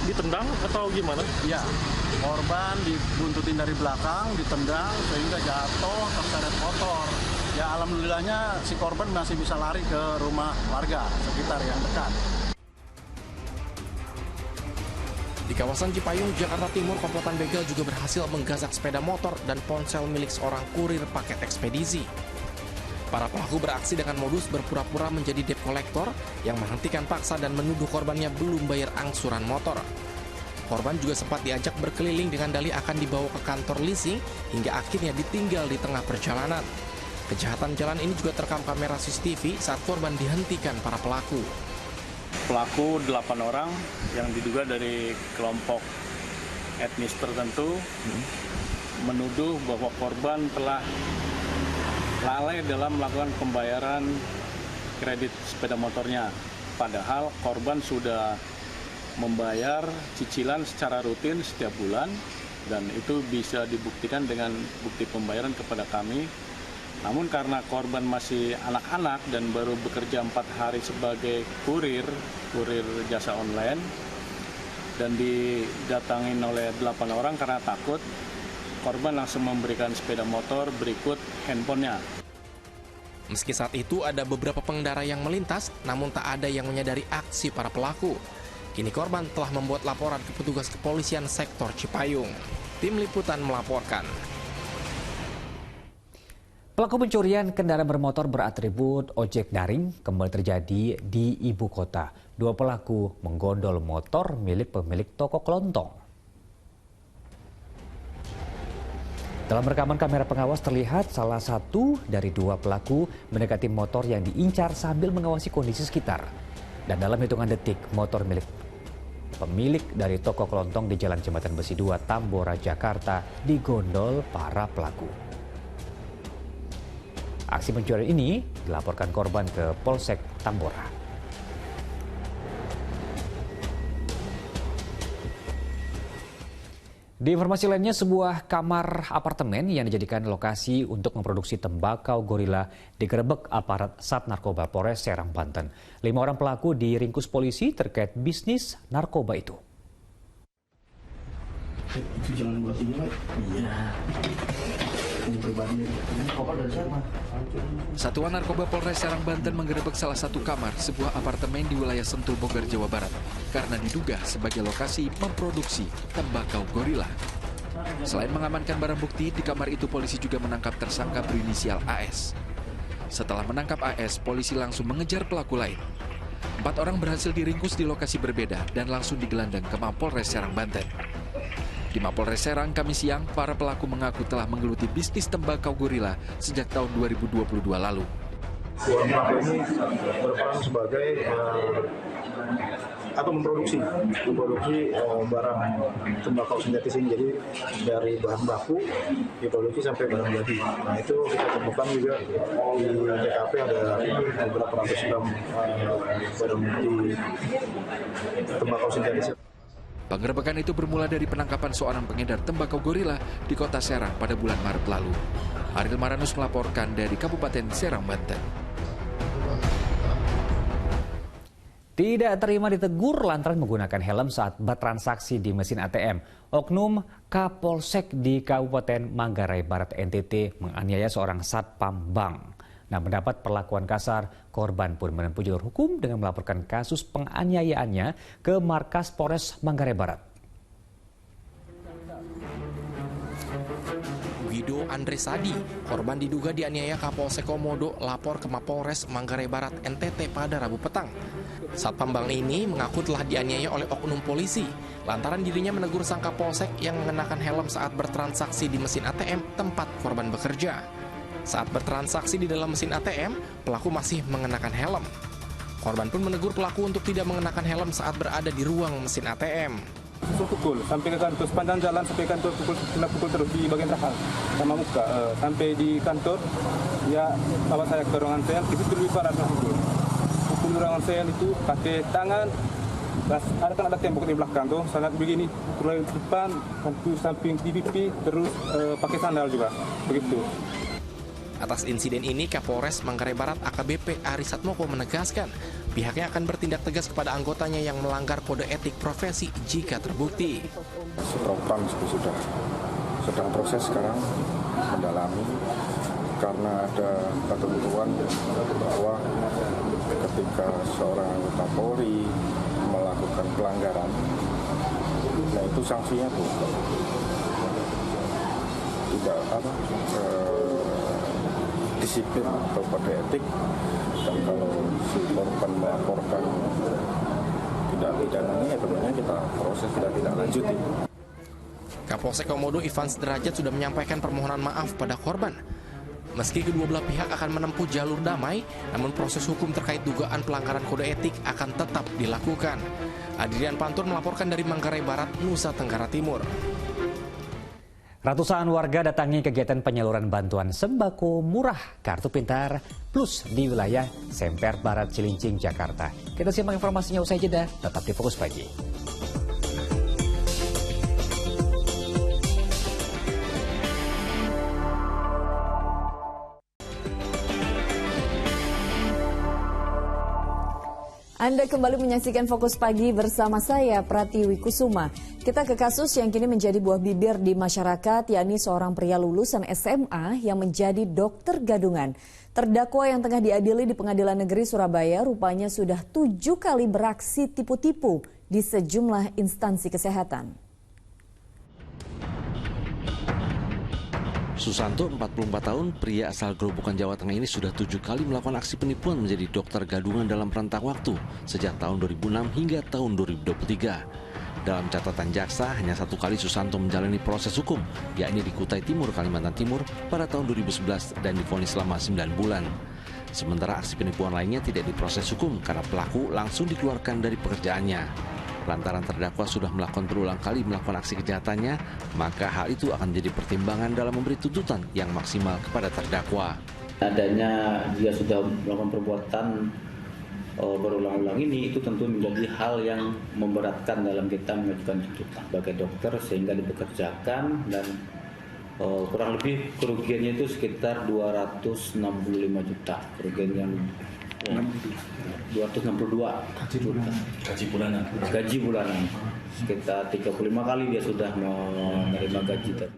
ditendang atau gimana? Iya, korban dibuntutin dari belakang, ditendang sehingga jatuh terseret motor. Ya alhamdulillahnya si korban masih bisa lari ke rumah warga sekitar yang dekat. Di kawasan Cipayung, Jakarta Timur, komplotan begal juga berhasil menggasak sepeda motor dan ponsel milik seorang kurir paket ekspedisi. Para pelaku beraksi dengan modus berpura-pura menjadi debt collector yang menghentikan paksa dan menuduh korbannya belum bayar angsuran motor. Korban juga sempat diajak berkeliling dengan dalih akan dibawa ke kantor leasing hingga akhirnya ditinggal di tengah perjalanan. Kejahatan jalan ini juga terekam kamera CCTV saat korban dihentikan para pelaku. Pelaku 8 orang yang diduga dari kelompok etnis tertentu menuduh bahwa korban telah lalai dalam melakukan pembayaran kredit sepeda motornya. Padahal korban sudah membayar cicilan secara rutin setiap bulan dan itu bisa dibuktikan dengan bukti pembayaran kepada kami. Namun karena korban masih anak-anak dan baru bekerja 4 hari sebagai kurir jasa online dan didatangin oleh 8 orang karena takut, korban langsung memberikan sepeda motor berikut handphonenya. Meski saat itu ada beberapa pengendara yang melintas, namun tak ada yang menyadari aksi para pelaku. Kini korban telah membuat laporan ke petugas kepolisian sektor Cipayung. Tim Liputan melaporkan. Pelaku pencurian kendaraan bermotor beratribut ojek daring kembali terjadi di ibu kota. 2 pelaku menggondol motor milik pemilik toko kelontong. Dalam rekaman kamera pengawas terlihat salah satu dari 2 pelaku mendekati motor yang diincar sambil mengawasi kondisi sekitar. Dan dalam hitungan detik, motor milik pemilik dari toko kelontong di Jalan Jembatan Besi 2, Tambora, Jakarta digondol para pelaku. Aksi pencurian ini dilaporkan korban ke Polsek Tambora. Di informasi lainnya, sebuah kamar apartemen yang dijadikan lokasi untuk memproduksi tembakau gorila digerebek aparat Sat Narkoba Polres Serang, Banten. 5 orang pelaku diringkus polisi terkait bisnis narkoba itu. Itu jangan buat ini, Pak. Iya. Satuan Narkoba Polres Serang, Banten menggerebek salah satu kamar sebuah apartemen di wilayah Sentul, Bogor, Jawa Barat karena diduga sebagai lokasi memproduksi tembakau gorila. Selain mengamankan barang bukti, di kamar itu polisi juga menangkap tersangka berinisial AS. Setelah menangkap AS, polisi langsung mengejar pelaku lain. 4 orang berhasil diringkus di lokasi berbeda dan langsung digelandang ke Mapolres Serang, Banten. Di Mapolres Serang, Kamis siang, para pelaku mengaku telah menggeluti bisnis tembakau gorila sejak tahun 2022 lalu. Dua pelaku ini berperan sebagai atau memproduksi barang tembakau sintetis ini. Jadi dari bahan baku diproduksi sampai barang jadi. Nah itu kita temukan juga di TKP ada beberapa ratus gram barang bukti tembakau sintetis. Penggerebekan itu bermula dari penangkapan seorang pengedar tembakau gorila di kota Serang pada bulan Maret lalu. Ariel Maranus melaporkan dari Kabupaten Serang, Banten. Tidak terima ditegur lantaran menggunakan helm saat bertransaksi di mesin ATM. Oknum Kapolsek di Kabupaten Manggarai Barat NTT menganiaya seorang satpam bank. Nah, mendapat perlakuan kasar, korban pun menempuh jalur hukum dengan melaporkan kasus penganiayaannya ke Markas Polres Manggarai Barat. Guido Andre Sadi, korban diduga dianiaya Kapolsek Komodo, lapor ke Mapolres Manggarai Barat NTT pada Rabu petang. Satpam bank ini mengaku telah dianiaya oleh oknum polisi lantaran dirinya menegur sang Kapolsek yang mengenakan helm saat bertransaksi di mesin ATM tempat korban bekerja. Saat bertransaksi di dalam mesin ATM, pelaku masih mengenakan helm. Korban pun menegur pelaku untuk tidak mengenakan helm saat berada di ruang mesin ATM. Pukul sampai ke kantor, sepanjang jalan sampai kantor pukul terus di bagian rahang sama muka. Sampai di kantor, ya bawa saya ke ruangan sel, itu lebih parah pukul ruangan sel itu pakai tangan. Ada tembok di belakang tuh, sangat begini, terus depan, samping di pipi, terus pakai sandal juga, begitu. Atas insiden ini, Kapolres Manggarai Barat AKBP Ari Satmoko menegaskan pihaknya akan bertindak tegas kepada anggotanya yang melanggar kode etik profesi jika terbukti. Propam sedang proses sekarang mendalami karena ada ketentuan bahwa ketika seorang anggota Polri melakukan pelanggaran, nah itu sanksinya tuh tidak disiplin atau kode etik, dan kalau si korban melaporkan tidak pidananya, ya tentunya kita proses tidak lanjuti. Kapolsek Komodo Ivan Sederajat sudah menyampaikan permohonan maaf pada korban. Meski kedua belah pihak akan menempuh jalur damai, namun proses hukum terkait dugaan pelanggaran kode etik akan tetap dilakukan. Adrian Pantur melaporkan dari Manggarai Barat, Nusa Tenggara Timur. Ratusan warga datangi kegiatan penyaluran bantuan sembako murah Kartu Pintar Plus di wilayah Semper Barat, Cilincing, Jakarta. Kita simak informasinya usai jeda, tetap di Fokus Pagi. Anda kembali menyaksikan Fokus Pagi bersama saya, Pratiwi Kusuma. Kita ke kasus yang kini menjadi buah bibir di masyarakat, yakni seorang pria lulusan SMA yang menjadi dokter gadungan. Terdakwa yang tengah diadili di Pengadilan Negeri Surabaya rupanya sudah 7 kali beraksi tipu-tipu di sejumlah instansi kesehatan. Susanto, 44 tahun, pria asal Grobogan, Jawa Tengah ini sudah 7 kali melakukan aksi penipuan menjadi dokter gadungan dalam rentang waktu sejak tahun 2006 hingga tahun 2023. Dalam catatan jaksa, hanya 1 kali Susanto menjalani proses hukum, yakni di Kutai Timur, Kalimantan Timur pada tahun 2011 dan divonis selama 9 bulan. Sementara aksi penipuan lainnya tidak diproses hukum karena pelaku langsung dikeluarkan dari pekerjaannya. Lantaran terdakwa sudah melakukan berulang kali melakukan aksi kejahatannya, maka hal itu akan menjadi pertimbangan dalam memberi tuntutan yang maksimal kepada terdakwa. Adanya dia sudah melakukan perbuatan berulang-ulang ini, itu tentu menjadi hal yang memberatkan dalam kita mengajukan tuntutan sebagai dokter, sehingga dipekerjakan dan kurang lebih kerugiannya itu sekitar 265 juta kerugian yang 262 gaji bulanan sekitar 35 kali dia sudah menerima gaji tadi.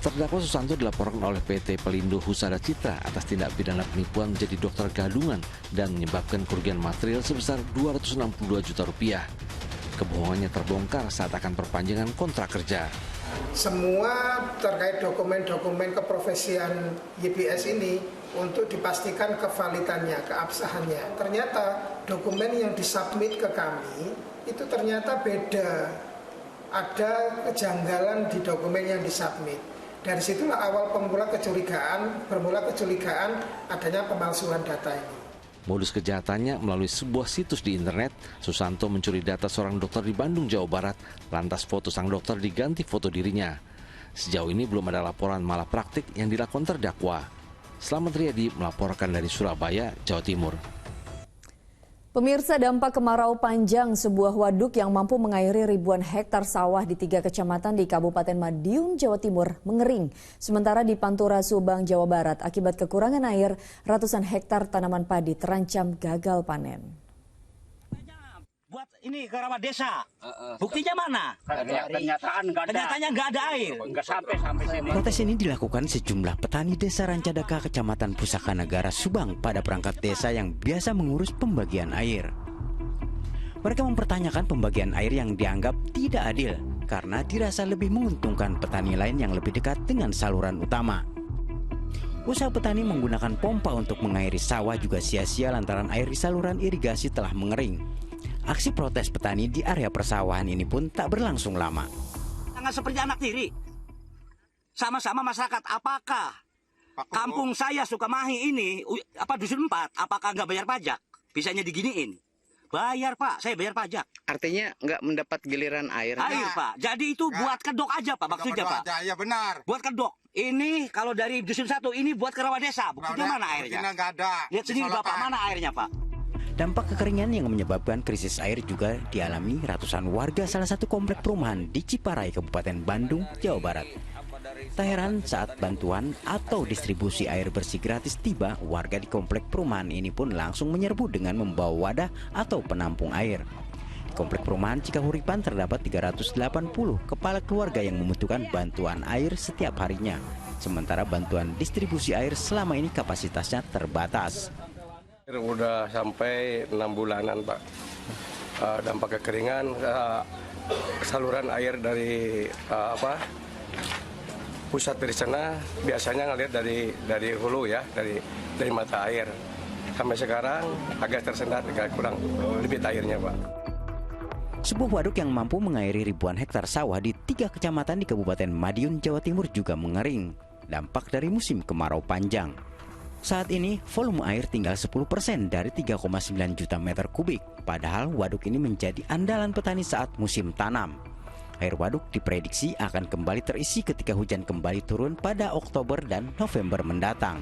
Terdakwa Susanto dilaporkan oleh PT Pelindo Husada Citra atas tindak pidana penipuan menjadi dokter gadungan dan menyebabkan kerugian material sebesar 262 juta rupiah. Kebohongannya terbongkar saat akan perpanjangan kontrak kerja. Semua terkait dokumen-dokumen keprofesian YPS ini untuk dipastikan kevalidannya, keabsahannya. Ternyata dokumen yang disubmit ke kami itu ternyata beda. Ada kejanggalan di dokumen yang disubmit. Dari situlah awal bermula kecurigaan adanya pemalsuan data ini. Modus kejahatannya melalui sebuah situs di internet. Susanto mencuri data seorang dokter di Bandung, Jawa Barat. Lantas foto sang dokter diganti foto dirinya. Sejauh ini belum ada laporan malapraktik yang dilakukan terdakwa. Slamet Riyadi melaporkan dari Surabaya, Jawa Timur. Pemirsa, dampak kemarau panjang sebuah waduk yang mampu mengairi ribuan hektar sawah di 3 kecamatan di Kabupaten Madiun, Jawa Timur mengering. Sementara di Pantura, Subang, Jawa Barat, akibat kekurangan air, ratusan hektar tanaman padi terancam gagal panen. Buat ini ke rawa desa, buktinya mana? Kenyataannya nggak ada air. Nggak sampai sini. Protes ini dilakukan sejumlah petani desa Rancadaka, Kecamatan Pusaka Negara, Subang pada perangkat desa yang biasa mengurus pembagian air. Mereka mempertanyakan pembagian air yang dianggap tidak adil karena dirasa lebih menguntungkan petani lain yang lebih dekat dengan saluran utama. Usaha petani menggunakan pompa untuk mengairi sawah juga sia-sia lantaran air di saluran irigasi telah mengering. Aksi protes petani di area persawahan ini pun tak berlangsung lama. Sangat seperti anak tiri. Sama-sama masyarakat, apakah kampung saya Sukamahi ini, Dusun 4, apakah nggak bayar pajak? Bisanya diginiin. Bayar Pak, saya bayar pajak. Artinya nggak mendapat giliran air? Air Pak, jadi itu buat kedok aja Pak, maksudnya Pak. Ya benar. Buat kedok. Ini kalau dari Dusun 1 ini buat ke rawa desa, buktinya mana airnya? Buktinya nggak ada. Lihat sendiri Bapak, mana airnya Pak? Dampak kekeringan yang menyebabkan krisis air juga dialami ratusan warga salah satu komplek perumahan di Ciparai, Kabupaten Bandung, Jawa Barat. Tak heran saat bantuan atau distribusi air bersih gratis tiba, warga di komplek perumahan ini pun langsung menyerbu dengan membawa wadah atau penampung air. Di komplek perumahan Cikahuripan terdapat 380 kepala keluarga yang membutuhkan bantuan air setiap harinya. Sementara bantuan distribusi air selama ini kapasitasnya terbatas. Udah sampai 6 bulanan Pak. Dampak kekeringan, saluran air dari pusat dari sana biasanya ngelihat dari hulu ya, dari mata air. Sampai sekarang agak tersendat, agak kurang lebih airnya Pak. Sebuah waduk yang mampu mengairi ribuan hektar sawah di 3 kecamatan di Kabupaten Madiun, Jawa Timur juga mengering. Dampak dari musim kemarau panjang. Saat ini volume air tinggal 10% dari 3,9 juta meter kubik. Padahal waduk ini menjadi andalan petani saat musim tanam. Air waduk diprediksi akan kembali terisi ketika hujan kembali turun pada Oktober dan November mendatang.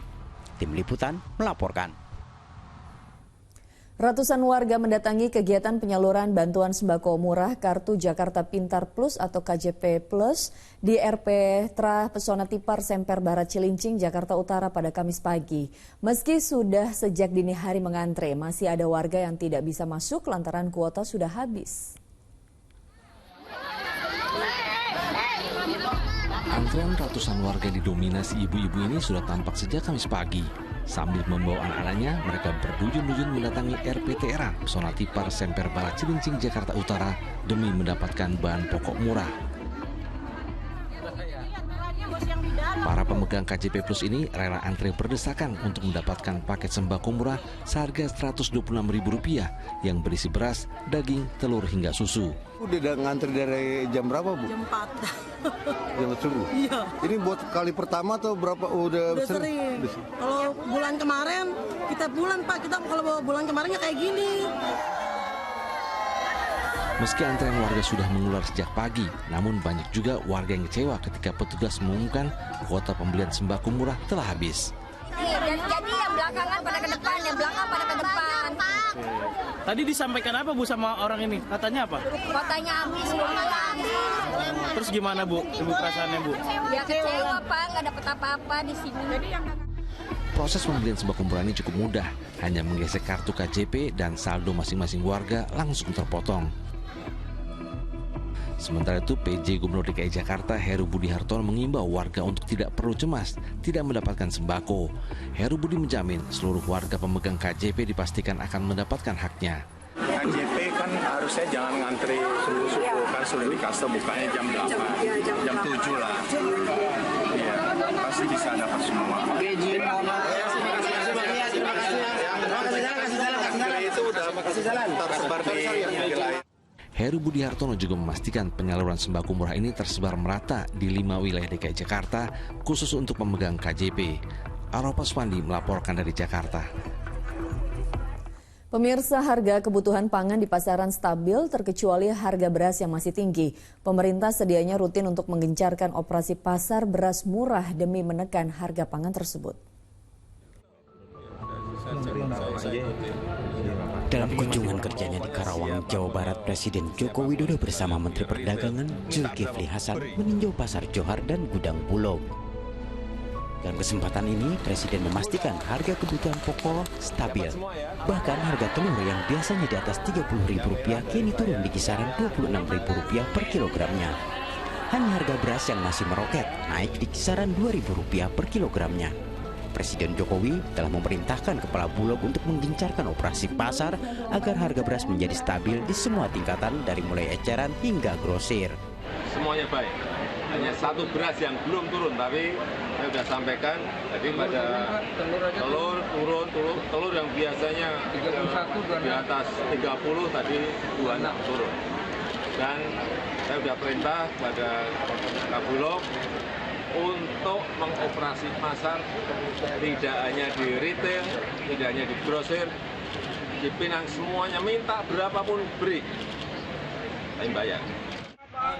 Tim Liputan melaporkan. Ratusan warga mendatangi kegiatan penyaluran bantuan sembako murah Kartu Jakarta Pintar Plus atau KJP Plus di RP Tra Pesona Tipar Semper Barat Cilincing, Jakarta Utara pada Kamis pagi. Meski sudah sejak dini hari mengantre, masih ada warga yang tidak bisa masuk lantaran kuota sudah habis. Antrean ratusan warga didominasi ibu-ibu ini sudah tampak sejak Kamis pagi. Sambil membawa anak-anaknya, mereka berduyun-duyun mendatangi RPTRA Pesona Tipar Semper Barat Cilincing, Jakarta Utara demi mendapatkan bahan pokok murah. Para pemegang KJP Plus ini rela antre berdesakan untuk mendapatkan paket sembako murah seharga Rp126.000 yang berisi beras, daging, telur hingga susu. Udah ngantri dari jam berapa Bu? Jam 4. Jam subuh? Iya. Ini buat kali pertama atau berapa? Udah sering. Kalau bulan kemarin, kita kalau bulan kemarinnya kayak gini. Meski antrean warga sudah mengular sejak pagi, namun banyak juga warga yang kecewa ketika petugas mengumumkan kuota pembelian sembako murah telah habis. Jadi yang belakangan pada ke depan, yang belakang pada ke depan. Tadi disampaikan apa Bu sama orang ini? Katanya apa? Kuotanya habis, Terus gimana Bu? Ibu perasaannya Bu? Ya kecewa Pak, nggak dapat apa-apa di sini. Proses pembelian sembako murah ini cukup mudah, hanya menggesek kartu KJP dan saldo masing-masing warga langsung terpotong. Sementara itu, PJ Gubernur DKI Jakarta Heru Budi Hartono mengimbau warga untuk tidak perlu cemas tidak mendapatkan sembako. Heru Budi menjamin seluruh warga pemegang KJP dipastikan akan mendapatkan haknya. KJP kan harusnya jangan ngantri subuh-subuh, kan sudah di kasta bukanya jam 8, jam 7 lah. Iya, pasti bisa dapat semua. Itu udah tersebar di wilayah. Heru Budi Hartono juga memastikan penyaluran sembako murah ini tersebar merata di 5 wilayah DKI Jakarta, khusus untuk pemegang KJP. Aropa Swandi melaporkan dari Jakarta. Pemirsa, harga kebutuhan pangan di pasaran stabil terkecuali harga beras yang masih tinggi. Pemerintah sedianya rutin untuk menggencarkan operasi pasar beras murah demi menekan harga pangan tersebut. Dalam kunjungan kerjanya di Karawang, Jawa Barat, Presiden Joko Widodo bersama Menteri Perdagangan Zulkifli Hasan meninjau pasar Johar dan gudang Bulog. Dalam kesempatan ini, Presiden memastikan harga kebutuhan pokok stabil. Bahkan harga telur yang biasanya di atas Rp30.000 kini turun di kisaran Rp26.000 per kilogramnya. Hanya harga beras yang masih meroket, naik di kisaran Rp2.000 per kilogramnya. Presiden Jokowi telah memerintahkan Kepala Bulog untuk menggencarkan operasi pasar agar harga beras menjadi stabil di semua tingkatan dari mulai eceran hingga grosir. Semuanya baik. Hanya satu beras yang belum turun, tapi saya sudah sampaikan tadi pada telur yang biasanya di atas 30 tadi 26 turun. Dan saya sudah perintah kepada Bulog untuk mengoperasi pasar tidak hanya di retail, tidak hanya di grosir, di Pinang semuanya minta berapapun beri, saya bayar.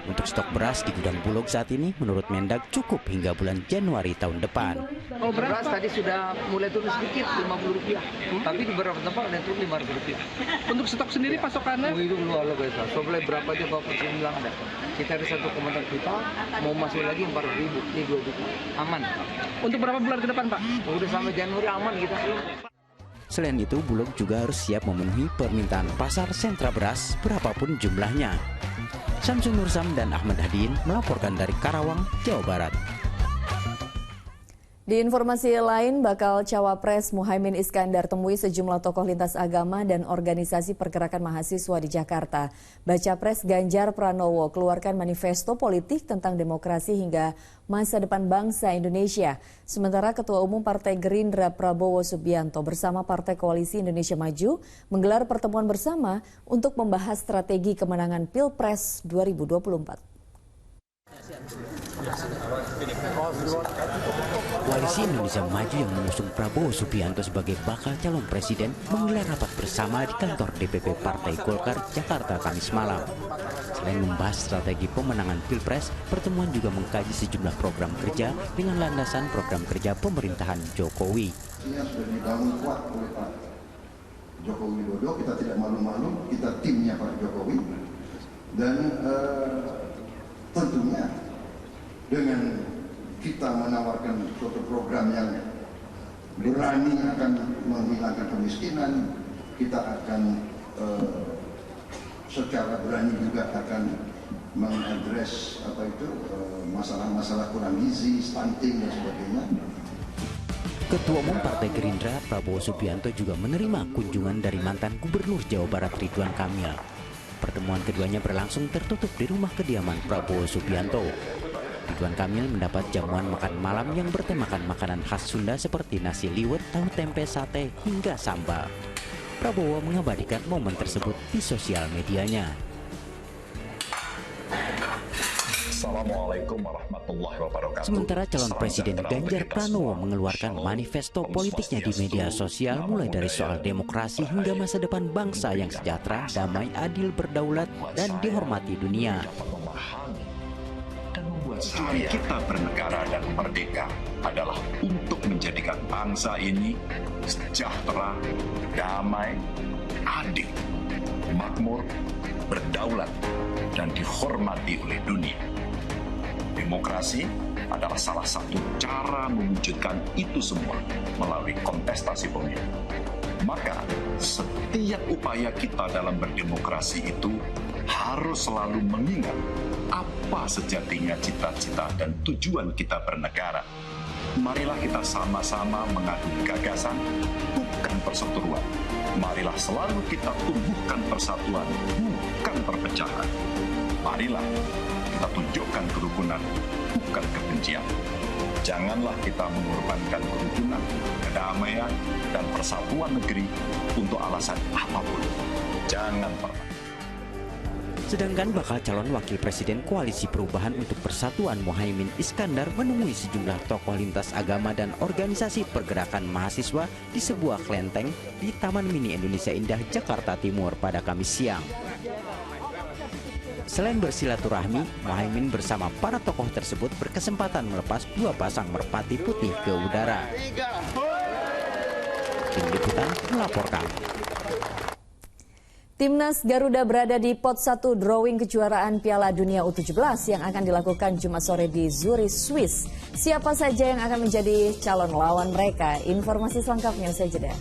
Untuk stok beras di gudang Bulog saat ini menurut Mendag cukup hingga bulan Januari tahun depan. Oh, beras tadi sudah mulai turun sedikit, Rp50. Tapi di beberapa tempat ada yang turun Rp500. Untuk stok sendiri pasokannya? Itu luar biasa. Supply berapa aja Bapak Presiden bilang ada. Kita ada satu komandan kita mau masuk lagi 4.000, ini 2 aman. Untuk berapa bulan ke depan, Pak? Udah sampai Januari aman kita. Selain itu, Bulog juga harus siap memenuhi permintaan pasar sentra beras berapapun jumlahnya. Samsun Nursam dan Ahmad Hadin melaporkan dari Karawang, Jawa Barat. Di informasi lain, bakal Cawapres Muhaimin Iskandar temui sejumlah tokoh lintas agama dan organisasi pergerakan mahasiswa di Jakarta. Baca Pres Ganjar Pranowo keluarkan manifesto politik tentang demokrasi hingga masa depan bangsa Indonesia. Sementara Ketua Umum Partai Gerindra Prabowo Subianto bersama Partai Koalisi Indonesia Maju menggelar pertemuan bersama untuk membahas strategi kemenangan Pilpres 2024. Koalisi Indonesia Maju yang mengusung Prabowo Subianto sebagai bakal calon presiden menggelar rapat bersama di kantor DPP Partai Golkar, Jakarta, Kamis malam. Selain membahas strategi pemenangan Pilpres, pertemuan juga mengkaji sejumlah program kerja dengan landasan program kerja pemerintahan Jokowi. Ini sudah dibangun kuat oleh Pak Joko Widodo, kita tidak malu-malu, kita timnya Pak Jokowi. Dan tentunya dengan kita menawarkan suatu program yang berani akan menghilangkan kemiskinan, kita akan secara berani juga akan mengadres masalah-masalah kurang gizi, stunting dan sebagainya. Ketua Umum Partai Gerindra Prabowo Subianto juga menerima kunjungan dari mantan Gubernur Jawa Barat Ridwan Kamil. Pertemuan keduanya berlangsung tertutup di rumah kediaman Prabowo Subianto. Ridwan Kamil mendapat jamuan makan malam yang bertemakan makanan khas Sunda seperti nasi liwet, tahu tempe, sate, hingga sambal. Prabowo mengabadikan momen tersebut di sosial medianya. Assalamualaikum warahmatullahi wabarakatuh. Sementara calon Presiden Ganjar Pranowo mengeluarkan manifesto politiknya di media sosial mulai dari soal demokrasi hingga masa depan bangsa yang sejahtera, damai, adil, berdaulat, dan dihormati dunia. Tujuan kita bernegara dan merdeka adalah untuk menjadikan bangsa ini sejahtera, damai, adil, makmur, berdaulat, dan dihormati oleh dunia. Demokrasi adalah salah satu cara mewujudkan itu semua melalui kontestasi pemilu. Maka setiap upaya kita dalam berdemokrasi itu harus selalu mengingat apa sejatinya cita-cita dan tujuan kita bernegara. Marilah kita sama-sama mengadu gagasan, bukan perseteruan. Marilah selalu kita tumbuhkan persatuan, bukan perpecahan. Marilah kita tunjukkan kerukunan, bukan kebencian. Janganlah kita mengorbankan kerukunan, kedamaian, dan persatuan negeri untuk alasan apapun. Jangan pernah. Sedangkan bakal calon wakil presiden Koalisi Perubahan untuk Persatuan Muhaimin Iskandar menemui sejumlah tokoh lintas agama dan organisasi pergerakan mahasiswa di sebuah kelenteng di Taman Mini Indonesia Indah, Jakarta Timur pada Kamis siang. Selain bersilaturahmi, Muhaimin bersama para tokoh tersebut berkesempatan melepas 2 pasang merpati putih ke udara. Tim Liputan melaporkan. Timnas Garuda berada di pot 1 drawing kejuaraan Piala Dunia U17 yang akan dilakukan Jumat sore di Zurich, Swiss. Siapa saja yang akan menjadi calon lawan mereka? Informasi selengkapnya usai jeda.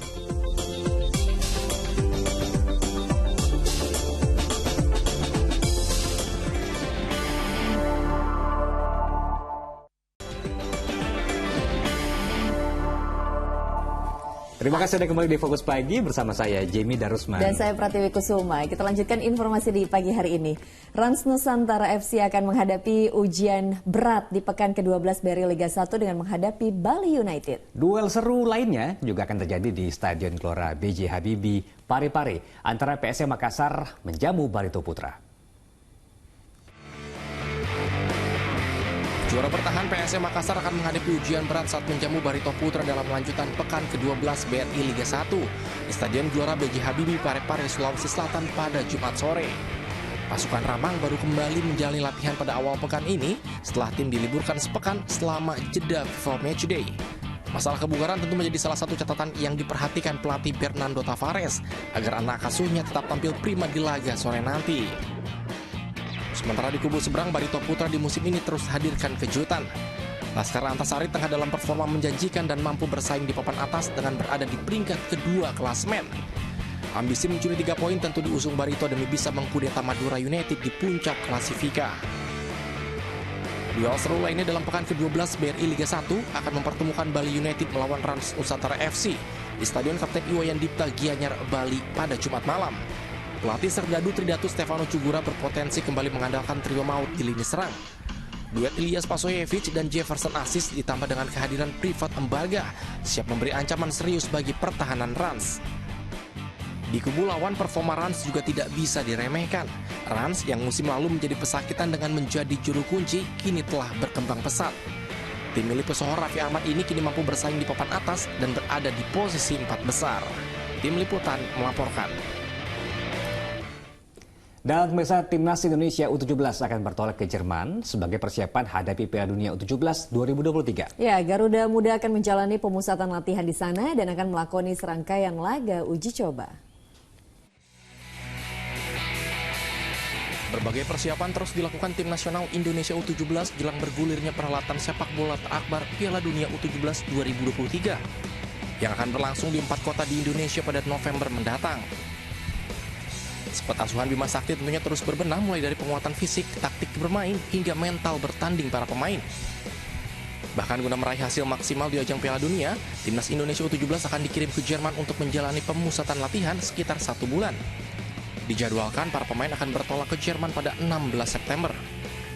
Terima kasih sudah kembali di Fokus Pagi bersama saya Jamie Darusman. Dan saya Pratiwi Kusuma. Kita lanjutkan informasi di pagi hari ini. Rans Nusantara FC akan menghadapi ujian berat di pekan ke-12 BRI Liga 1 dengan menghadapi Bali United. Duel seru lainnya juga akan terjadi di Stadion Gelora B.J. Habibie, Parepare antara PSM Makassar menjamu Barito Putra. Juara bertahan PSM Makassar akan menghadapi ujian berat saat menjamu Barito Putra dalam lanjutan pekan ke-12 BRI Liga 1 di Stadion Gelora B.J. Habibie, Parepare, Sulawesi Selatan pada Jumat sore. Pasukan Ramang baru kembali menjalani latihan pada awal pekan ini setelah tim diliburkan sepekan selama jeda FIFA Matchday. Masalah kebugaran tentu menjadi salah satu catatan yang diperhatikan pelatih Fernando Tavares agar anak asuhnya tetap tampil prima di laga sore nanti. Sementara di kubu seberang, Barito Putra di musim ini terus hadirkan kejutan. Laskar Antasari tengah dalam performa menjanjikan dan mampu bersaing di papan atas dengan berada di peringkat kedua klasemen. Ambisi mencuri 3 poin tentu diusung Barito demi bisa mengkudeta Madura United di puncak klasifika. Duel seru lainnya dalam pekan ke-12 BRI Liga 1 akan mempertemukan Bali United melawan Rans Nusantara FC di Stadion Kapten Iwayan Dipta Gianyar, Bali pada Jumat malam. Pelatih Serdadu Tridatu Stefano Cugura berpotensi kembali mengandalkan trio maut di lini serang. Duet Ilyas Pasoyevic dan Jefferson Aziz ditambah dengan kehadiran Privat Embarga siap memberi ancaman serius bagi pertahanan Rans. Di kubu lawan, performa Rans juga tidak bisa diremehkan. Rans yang musim lalu menjadi pesakitan dengan menjadi juru kunci kini telah berkembang pesat. Tim milik pesohor Raffi Ahmad ini kini mampu bersaing di papan atas dan berada di posisi 4 besar. Tim Liputan melaporkan. Dan pemirsa, Timnas Indonesia U17 akan bertolak ke Jerman sebagai persiapan hadapi Piala Dunia U17 2023. Ya, Garuda Muda akan menjalani pemusatan latihan di sana dan akan melakoni serangkaian laga uji coba. Berbagai persiapan terus dilakukan Tim Nasional Indonesia U17 jelang bergulirnya perhelatan sepak bola terakbar Piala Dunia U17 2023 yang akan berlangsung di 4 kota di Indonesia pada November mendatang. Skuad asuhan Bima Sakti tentunya terus berbenah mulai dari penguatan fisik, taktik bermain, hingga mental bertanding para pemain. Bahkan guna meraih hasil maksimal di ajang Piala Dunia, Timnas Indonesia U17 akan dikirim ke Jerman untuk menjalani pemusatan latihan sekitar 1 bulan. Dijadwalkan para pemain akan bertolak ke Jerman pada 16 September.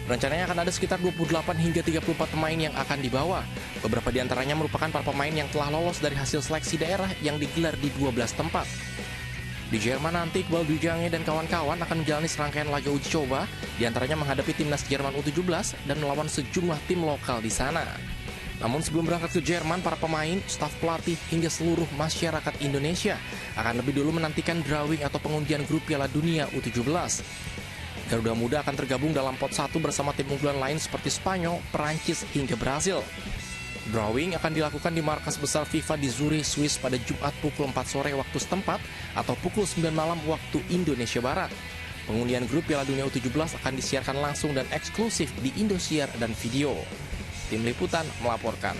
Rencananya akan ada sekitar 28 hingga 34 pemain yang akan dibawa. Beberapa di antaranya merupakan para pemain yang telah lolos dari hasil seleksi daerah yang digelar di 12 tempat. Di Jerman nanti, Iqbal Dwi Jange dan kawan-kawan akan menjalani serangkaian laga uji coba, diantaranya menghadapi timnas Jerman U17 dan melawan sejumlah tim lokal di sana. Namun sebelum berangkat ke Jerman, para pemain, staf pelatih, hingga seluruh masyarakat Indonesia akan lebih dulu menantikan drawing atau pengundian grup Piala Dunia U17. Garuda Muda akan tergabung dalam pot 1 bersama tim unggulan lain seperti Spanyol, Perancis, hingga Brasil. Drawing akan dilakukan di markas besar FIFA di Zurich, Swiss pada Jumat pukul 4 sore waktu setempat atau pukul 9 malam waktu Indonesia Barat. Pengundian grup Piala Dunia U17 akan disiarkan langsung dan eksklusif di Indosiar dan Video. Tim Liputan melaporkan.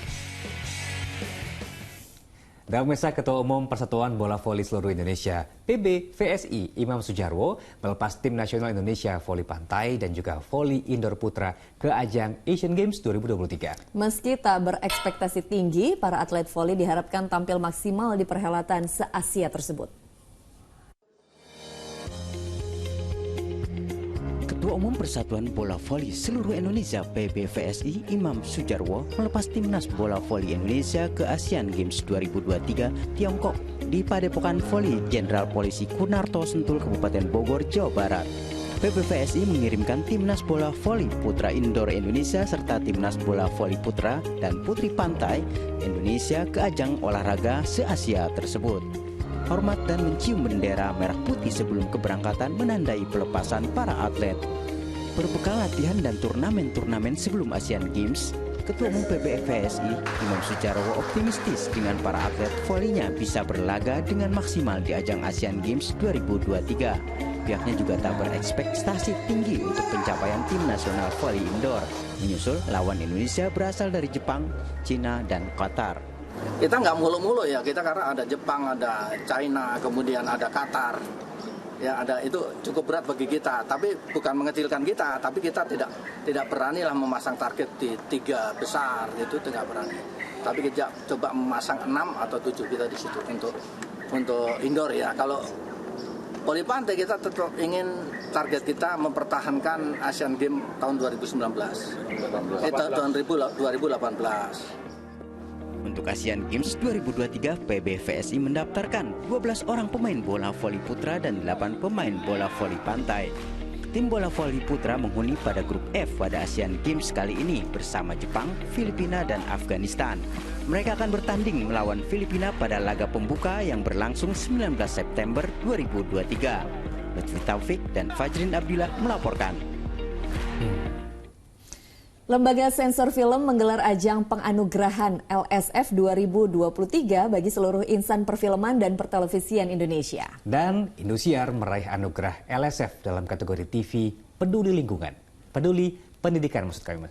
Dan pemirsa, Ketua Umum Persatuan Bola Voli Seluruh Indonesia (PBVSI) Imam Sujarwo melepas Tim Nasional Indonesia Voli Pantai dan juga Voli Indoor Putra ke ajang Asian Games 2023. Meski tak berekspektasi tinggi, para atlet voli diharapkan tampil maksimal di perhelatan se-Asia tersebut. Ketua Umum Persatuan Bola Voli Seluruh Indonesia (PBVSI) Imam Sujarwo melepas Timnas Bola Voli Indonesia ke Asian Games 2023 Tiongkok di Padepokan Voli Jenderal Polisi Kunarto Sentul, Kabupaten Bogor, Jawa Barat. PBVSI mengirimkan timnas bola voli putra indoor Indonesia serta timnas bola voli putra dan putri pantai Indonesia ke ajang olahraga se-Asia tersebut. Hormat dan mencium bendera merah putih sebelum keberangkatan menandai pelepasan para atlet. Berbekal latihan dan turnamen-turnamen sebelum Asian Games, Ketua Umum PBVSI, Imam Sujarowo optimistis dengan para atlet volinya bisa berlaga dengan maksimal di ajang Asian Games 2023. Pihaknya juga tak berekspektasi tinggi untuk pencapaian tim nasional voli indoor, menyusul lawan Indonesia berasal dari Jepang, Cina, dan Qatar. Kita nggak muluk-muluk ya, kita karena ada Jepang, ada China, kemudian ada Qatar. Ya ada, itu cukup berat bagi kita, tapi bukan mengecilkan kita, tapi kita tidak beranilah memasang target di 3 besar, itu tidak berani. Tapi kita coba memasang 6 atau 7 kita di situ untuk indoor ya. Kalau voli pantai kita tetap ingin target kita mempertahankan Asian Games tahun 2019. Tahun 2018. Untuk Asian Games 2023, PBVSI mendaftarkan 12 orang pemain bola voli putra dan 8 pemain bola voli pantai. Tim bola voli putra menghuni pada grup F pada Asian Games kali ini bersama Jepang, Filipina, dan Afghanistan. Mereka akan bertanding melawan Filipina pada laga pembuka yang berlangsung 19 September 2023. Lutfi Taufik dan Fajrin Abdillah melaporkan. Lembaga Sensor Film menggelar ajang penganugerahan LSF 2023 bagi seluruh insan perfilman dan pertelevisian Indonesia. Dan Indosiar meraih anugerah LSF dalam kategori TV Peduli Lingkungan. Peduli Pendidikan maksud kami.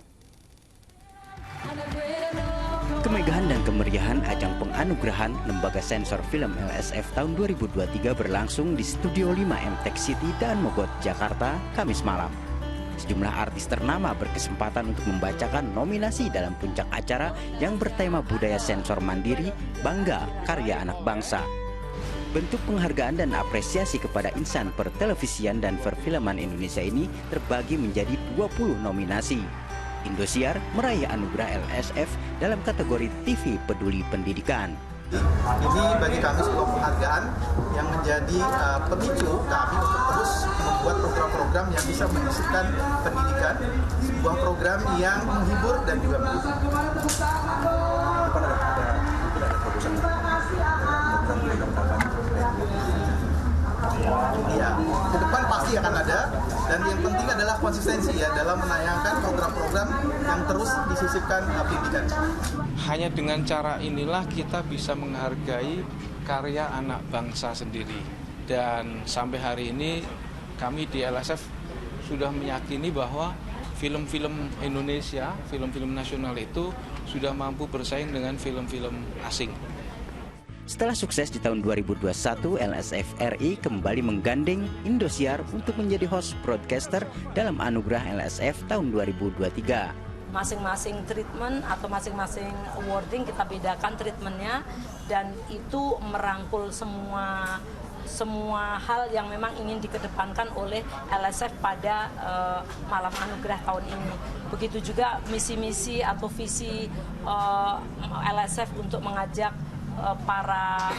Kemegahan dan kemeriahan ajang penganugerahan Lembaga Sensor Film LSF tahun 2023 berlangsung di Studio 5 MTech City Daan Mogot, Jakarta, Kamis malam. Sejumlah artis ternama berkesempatan untuk membacakan nominasi dalam puncak acara yang bertema budaya sensor mandiri, bangga karya anak bangsa. Bentuk penghargaan dan apresiasi kepada insan pertelevisian dan perfilman Indonesia ini terbagi menjadi 20 nominasi. Indosiar meraih anugerah LSF dalam kategori TV Peduli Pendidikan. Ini bagi kami sebuah penghargaan yang menjadi pemicu kami untuk terus membuat program-program yang bisa menyisipkan pendidikan, sebuah program yang menghibur dan juga mendidik. Iya, ke depan pasti akan ada, dan yang penting adalah konsistensi ya dalam menayangkan program-program yang terus disisipkan pendidikan. Hanya dengan cara inilah kita bisa menghargai karya anak bangsa sendiri. Dan sampai hari ini kami di LSF sudah meyakini bahwa film-film Indonesia, film-film nasional itu sudah mampu bersaing dengan film-film asing. Setelah sukses di tahun 2021, LSF RI kembali menggandeng Indosiar untuk menjadi host broadcaster dalam anugerah LSF tahun 2023. Masing-masing treatment atau masing-masing awarding kita bedakan treatmentnya, dan itu merangkul semua hal yang memang ingin dikedepankan oleh LSF pada malam anugerah tahun ini. Begitu juga misi-misi atau visi LSF untuk mengajak para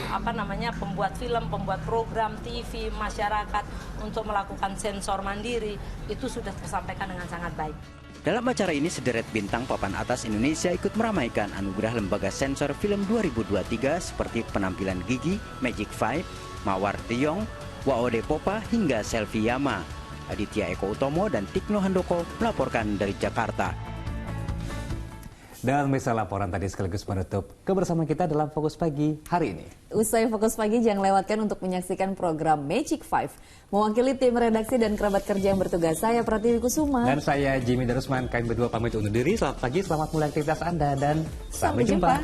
pembuat film, pembuat program TV, masyarakat untuk melakukan sensor mandiri, itu sudah tersampaikan dengan sangat baik. Dalam acara ini sederet bintang papan atas Indonesia ikut meramaikan anugerah Lembaga Sensor Film 2023 seperti penampilan Gigi, Magic 5, Mawar De Jong, Waode Popa hingga Selvi Yama. Aditya Eko Utomo dan Tikno Handoko melaporkan dari Jakarta. Dan misal laporan tadi sekaligus menutup kebersamaan kita dalam Fokus Pagi hari ini. Usai Fokus Pagi, jangan lewatkan untuk menyaksikan program Magic 5. Mewakili tim redaksi dan kerabat kerja yang bertugas, saya Pratiwi Kusuma. Dan saya Jimmy Darusman, kami berdua pamit undur diri. Selamat pagi, selamat mulai aktivitas Anda, dan sampai jumpa.